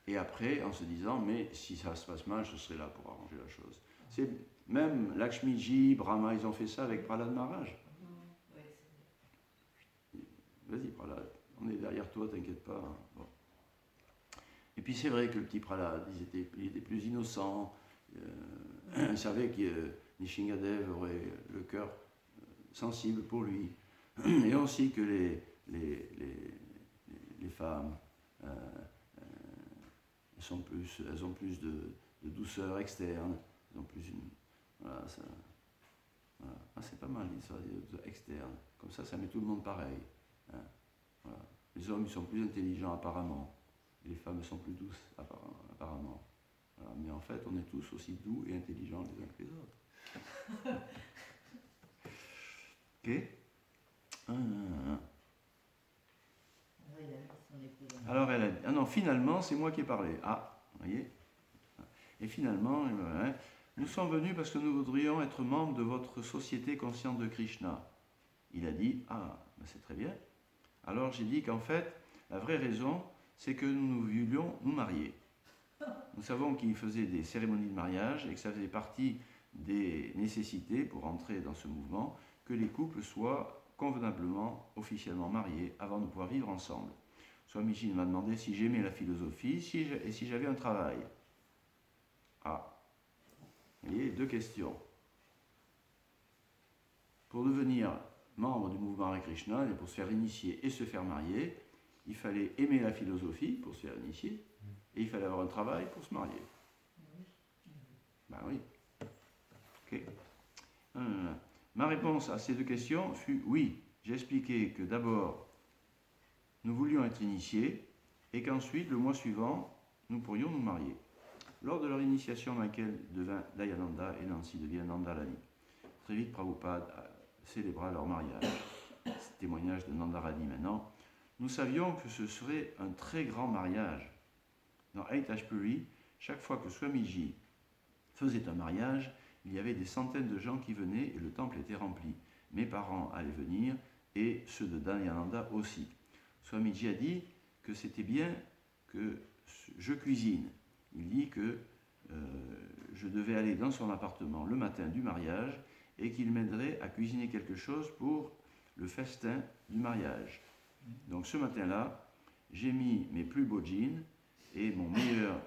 A: et après, en se disant, mais si ça se passe mal, je serai là pour arranger la chose. C'est même Lakshmiji, Brahma, ils ont fait ça avec Prahlad Maharaj. Vas-y, Prahlad, on est derrière toi, t'inquiète pas. Bon. Et puis c'est vrai que le petit Prahlad, il était plus innocent. Il savait que Nishingadev aurait le cœur sensible pour lui. Et aussi que les femmes, elles ont plus de douceur externe. Elles ont plus une... Voilà, ça... Voilà. Ah, c'est pas mal, l'histoire externe. Comme ça met tout le monde pareil. Hein. Voilà. Les hommes, ils sont plus intelligents apparemment. Et les femmes sont plus douces apparemment. Voilà. Mais en fait, on est tous aussi doux et intelligents les uns que les autres. Ok. Alors elle a dit, ah non, finalement, c'est moi qui ai parlé. Ah, vous voyez. Et finalement, nous sommes venus parce que nous voudrions être membres de votre société consciente de Krishna. Il a dit, ah, ben c'est très bien. Alors j'ai dit qu'en fait, la vraie raison, c'est que nous voulions nous marier. Nous savons qu'il faisait des cérémonies de mariage et que ça faisait partie des nécessités pour entrer dans ce mouvement, que les couples soient convenablement, officiellement mariés avant de pouvoir vivre ensemble. Swamiji m'a demandé si j'aimais la philosophie et si j'avais un travail. Ah, vous voyez, 2 questions. Pour devenir membre du mouvement Hare Krishna, et pour se faire initier et se faire marier, il fallait aimer la philosophie pour se faire initier, et il fallait avoir un travail pour se marier. Ben oui. Ok. Ma réponse à ces 2 questions fut oui. J'ai expliqué que d'abord, nous voulions être initiés, et qu'ensuite, le mois suivant, nous pourrions nous marier. Lors de leur initiation, Michael devint Dayananda et Nancy devient Nandalani. Très vite, Prabhupada célébra leur mariage. C'est témoignage de Nandarani maintenant. Nous savions que ce serait un très grand mariage. Dans Aitashpuri, chaque fois que Swamiji faisait un mariage, il y avait des centaines de gens qui venaient et le temple était rempli. Mes parents allaient venir et ceux de Dayananda aussi. Swamiji a dit que c'était bien que je cuisine. Il dit que je devais aller dans son appartement le matin du mariage et qu'il m'aiderait à cuisiner quelque chose pour le festin du mariage. Donc ce matin-là, j'ai mis mes plus beaux jeans et mon meilleur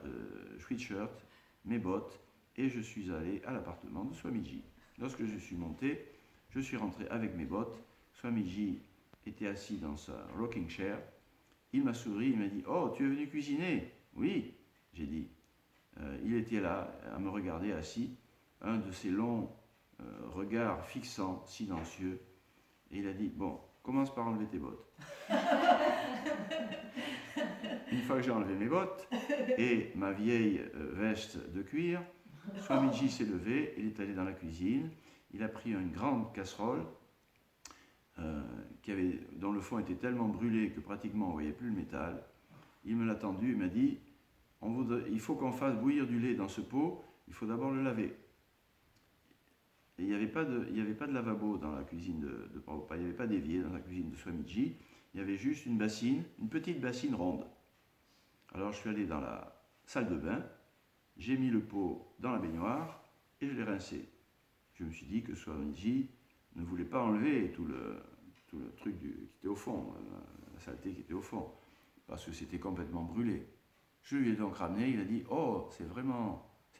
A: sweatshirt, mes bottes, et je suis allé à l'appartement de Swamiji. Lorsque je suis monté, je suis rentré avec mes bottes. Swamiji était assis dans sa rocking chair. Il m'a souri, il m'a dit « Oh, tu es venu cuisiner ?» « Oui, » j'ai dit. Il était là, à me regarder assis, un de ses longs regards fixants, silencieux, et il a dit « Bon, commence par enlever tes bottes. » Une fois que j'ai enlevé mes bottes et ma vieille veste de cuir, Swamiji s'est levé, il est allé dans la cuisine, il a pris une grande casserole dont le fond était tellement brûlé que pratiquement on ne voyait plus le métal. Il me l'a tendu, il m'a dit il faut qu'on fasse bouillir du lait dans ce pot, il faut d'abord le laver. Et il n'y avait pas de lavabo dans la cuisine de Prabhupada, il n'y avait pas d'évier dans la cuisine de Swamiji, il y avait juste une petite bassine ronde. Alors je suis allé dans la salle de bain, j'ai mis le pot dans la baignoire et je l'ai rincé. Je me suis dit que Swamiji ne voulait pas enlever tout le truc qui était au fond, la saleté qui était au fond, parce que c'était complètement brûlé. Je lui ai donc ramené, il a dit « Oh, c'est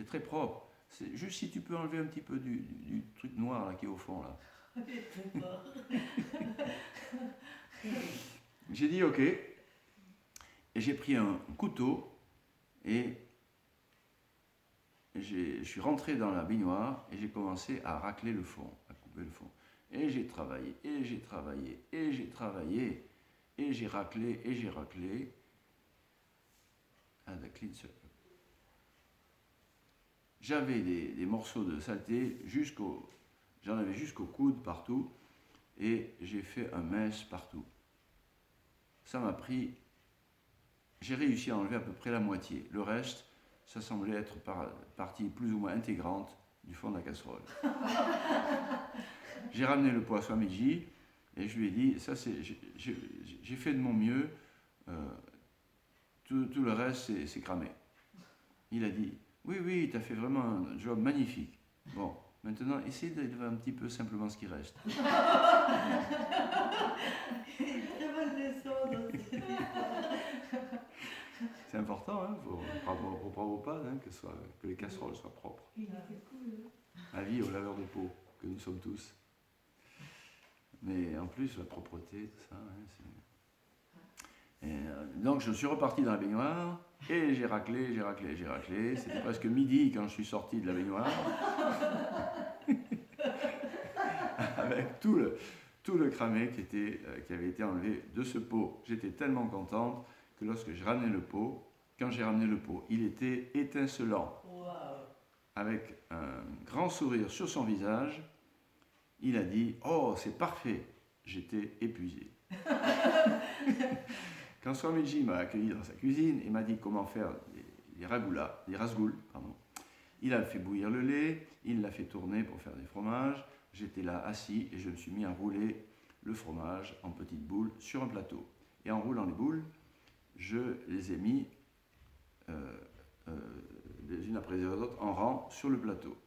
A: très propre. C'est juste si tu peux enlever un petit peu du truc noir là qui est au fond là. » J'ai dit « Ok. » Et j'ai pris un couteau et je suis rentré dans la baignoire et j'ai commencé à racler le fond, à couper le fond. Et j'ai travaillé, et j'ai travaillé, et j'ai travaillé, et j'ai raclé, et j'ai raclé. The clean circle. J'avais des morceaux de saleté j'en avais jusqu'au coude partout, et j'ai fait un mess partout. Ça m'a pris, j'ai réussi à enlever à peu près la moitié. Le reste, ça semblait être partie plus ou moins intégrante du fond de la casserole. J'ai ramené le pot à Swamiji et je lui ai dit, ça c'est, j'ai fait de mon mieux, tout le reste c'est cramé. Il a dit, oui, tu as fait vraiment un job magnifique. Bon, maintenant essaye d'élever un petit peu simplement ce qui reste.
D: Très bonne leçon dans cette histoire.
A: C'est important, hein, pour Prabhupada, hein, que les casseroles soient propres.
G: Il était cool.
A: Avis aux laveurs de peau, que nous sommes tous. Mais en plus, la propreté, tout ça, hein, donc je suis reparti dans la baignoire et j'ai raclé. C'était presque midi quand je suis sorti de la baignoire. Avec tout le cramé qui avait été enlevé de ce pot. J'étais tellement contente que lorsque j'ai ramené le pot, il était étincelant.
D: Wow.
A: Avec un grand sourire sur son visage, il a dit « Oh, c'est parfait !» J'étais épuisé. Quand Swamiji m'a accueilli dans sa cuisine et m'a dit comment faire des rasgouls, il a fait bouillir le lait, il l'a fait tourner pour faire des fromages. J'étais là assis et je me suis mis à rouler le fromage en petites boules sur un plateau. Et en roulant les boules, je les ai mis les unes après les autres en rang sur le plateau.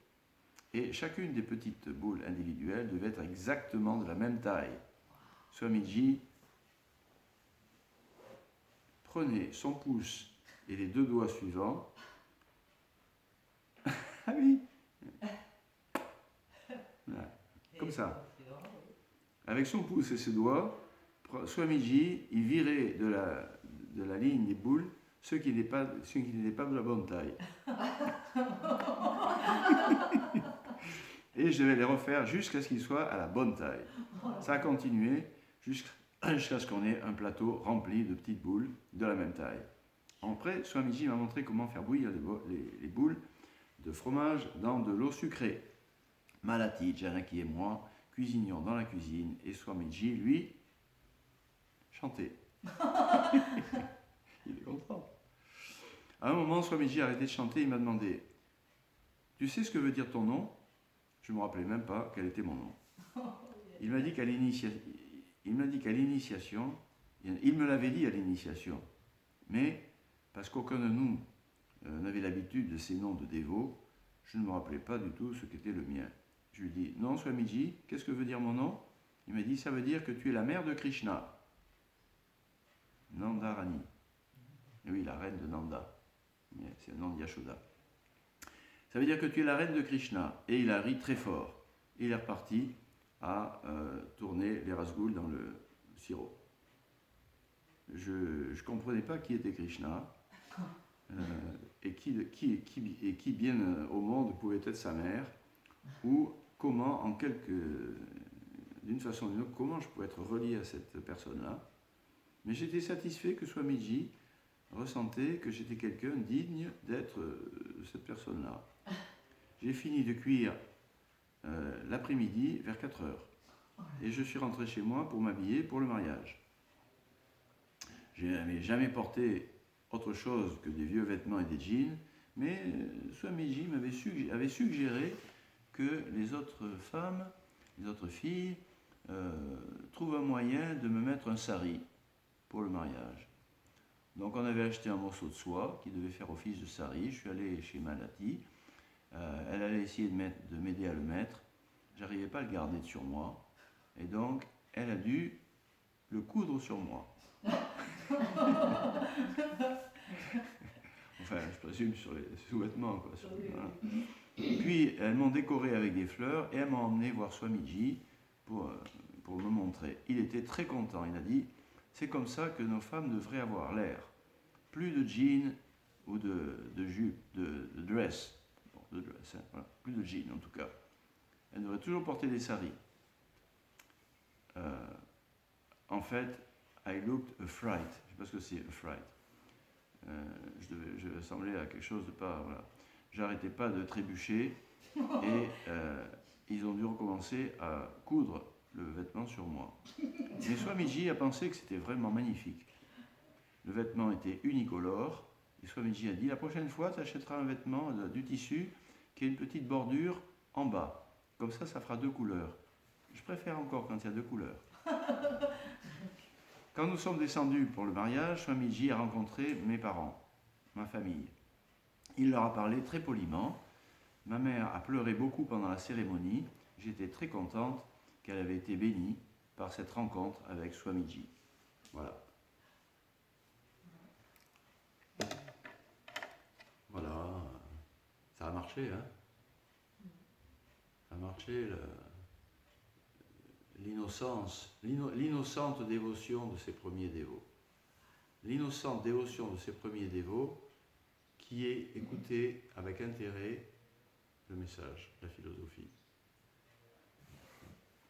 A: Et chacune des petites boules individuelles devait être exactement de la même taille. Swamiji prenait son pouce et les 2 doigts suivants. Ah oui, voilà, comme ça. Avec son pouce et ses doigts, Swamiji, il virait de la ligne des boules ceux qui n'étaient pas de la bonne taille. Et je vais les refaire jusqu'à ce qu'ils soient à la bonne taille. Ça a continué jusqu'à ce qu'on ait un plateau rempli de petites boules de la même taille. Après, Swamiji m'a montré comment faire bouillir les boules de fromage dans de l'eau sucrée. Malati, Janaki et moi cuisinions dans la cuisine et Swamiji, lui, chantait. Il est content. À un moment, Swamiji a arrêté de chanter, il m'a demandé « Tu sais ce que veut dire ton nom ?» Je ne me rappelais même pas quel était mon nom. Il m'a dit qu'à l'initiation, il me l'avait dit à l'initiation, mais parce qu'aucun de nous n'avait l'habitude de ces noms de dévots, je ne me rappelais pas du tout ce qu'était le mien. Je lui ai dit, non Swamiji, qu'est-ce que veut dire mon nom? Il m'a dit, ça veut dire que tu es la mère de Krishna. Nandarani. Et oui, la reine de Nanda. C'est le nom de Yashoda. Ça veut dire que tu es la reine de Krishna. Et il a ri très fort. Et il est reparti à tourner les rasgouls dans le sirop. Je ne comprenais pas qui était Krishna et qui bien au monde pouvait être sa mère, ou comment, d'une façon ou d'une autre, comment je pouvais être relié à cette personne-là. Mais j'étais satisfait que Swamiji ressentait que j'étais quelqu'un digne d'être cette personne-là. J'ai fini de cuire l'après-midi vers 4 heures. Et je suis rentré chez moi pour m'habiller pour le mariage. Je n'avais jamais porté autre chose que des vieux vêtements et des jeans, mais Swamiji avait suggéré que les autres femmes, les autres filles, trouvent un moyen de me mettre un sari pour le mariage. Donc on avait acheté un morceau de soie qui devait faire office de sari. Je suis allé chez Malati. Elle allait essayer de m'aider à le mettre. J'arrivais pas à le garder sur moi. Et donc, elle a dû le coudre sur moi. Enfin, je présume sur les sous-vêtements, quoi. Voilà. Puis, elles m'ont décoré avec des fleurs et elles m'ont emmené voir Swamiji pour me montrer. Il était très content. Il a dit, c'est comme ça que nos femmes devraient avoir l'air. Plus de jeans ou de jupe, de dress. Bon, de dress, hein, voilà. Plus de jeans en tout cas. Elles devraient toujours porter des saris. En fait, I looked a fright. Je ne sais pas ce que c'est, a fright. Je ressemblais à quelque chose de pas... Voilà. J'arrêtais pas de trébucher et ils ont dû recommencer à coudre le vêtement sur moi. Mais Swamiji a pensé que c'était vraiment magnifique. Le vêtement était unicolore et Swamiji a dit, la prochaine fois, tu achèteras un vêtement du tissu qui a une petite bordure en bas. Comme ça fera 2 couleurs. Je préfère encore quand il y a 2 couleurs. Quand nous sommes descendus pour le mariage, Swamiji a rencontré mes parents, ma famille. Il leur a parlé très poliment. Ma mère a pleuré beaucoup pendant la cérémonie. J'étais très contente qu'elle avait été bénie par cette rencontre avec Swamiji. Voilà. Voilà. Ça a marché, hein? Ça a marché, l'innocence, l'innocente dévotion de ces premiers dévots. L'innocente dévotion de ces premiers dévots qui est écouté avec intérêt le message, la philosophie,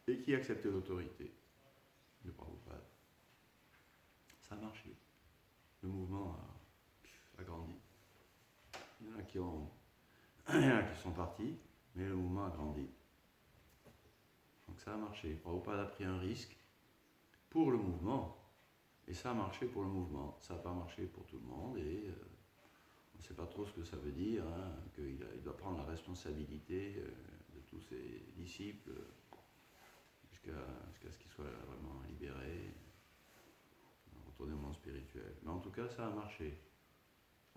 A: et qui accepte l'autorité de Prabhupada. Ça a marché. Le mouvement a grandi. Il y en a qui sont partis, mais le mouvement a grandi. Donc ça a marché. Prabhupada a pris un risque pour le mouvement, et ça a marché pour le mouvement. Ça n'a pas marché pour tout le monde, et on ne sait pas trop ce que ça veut dire, hein, qu'il doit prendre la responsabilité de tous ses disciples jusqu'à ce qu'ils soient vraiment libérés, retourner au monde spirituel. Mais en tout cas, ça a marché.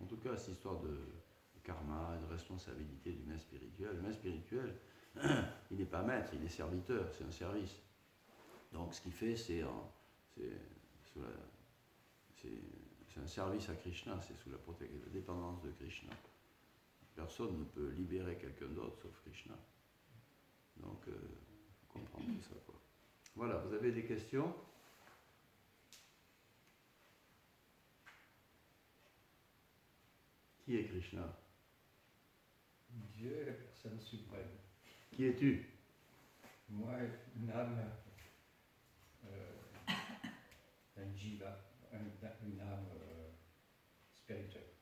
A: En tout cas, cette histoire de karma, de responsabilité du maître spirituel. Le maître spirituel, il n'est pas maître, il est serviteur, c'est un service. Donc ce qu'il fait, c'est un service à Krishna, c'est sous la dépendance de Krishna. Personne ne peut libérer quelqu'un d'autre sauf Krishna. Donc, il faut comprendre tout ça, quoi. Voilà, vous avez des questions? Qui est Krishna?
E: Dieu est la personne suprême.
A: Qui es-tu?
E: Moi, une âme, un jiva, une âme spirituelle.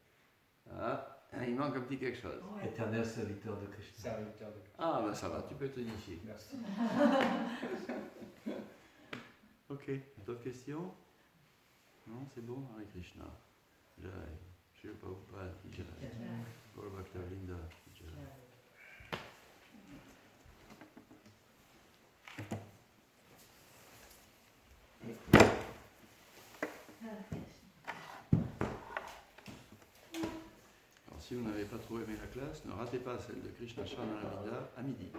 A: Ah, il manque un petit quelque chose.
B: Éternel serviteur de Krishna.
E: Serviteur de Krishna.
A: Ah, ben ça va, tu peux te initier.
E: Merci.
A: Ok, d'autres questions? Non, c'est bon, Hare Krishna. Jai, Shri Prabhupada, Jai, Gaura Bhakta-vrinda, Jai. Alors, si vous n'avez pas trop aimé la classe, ne ratez pas celle de Krishna Charnaravinda à midi.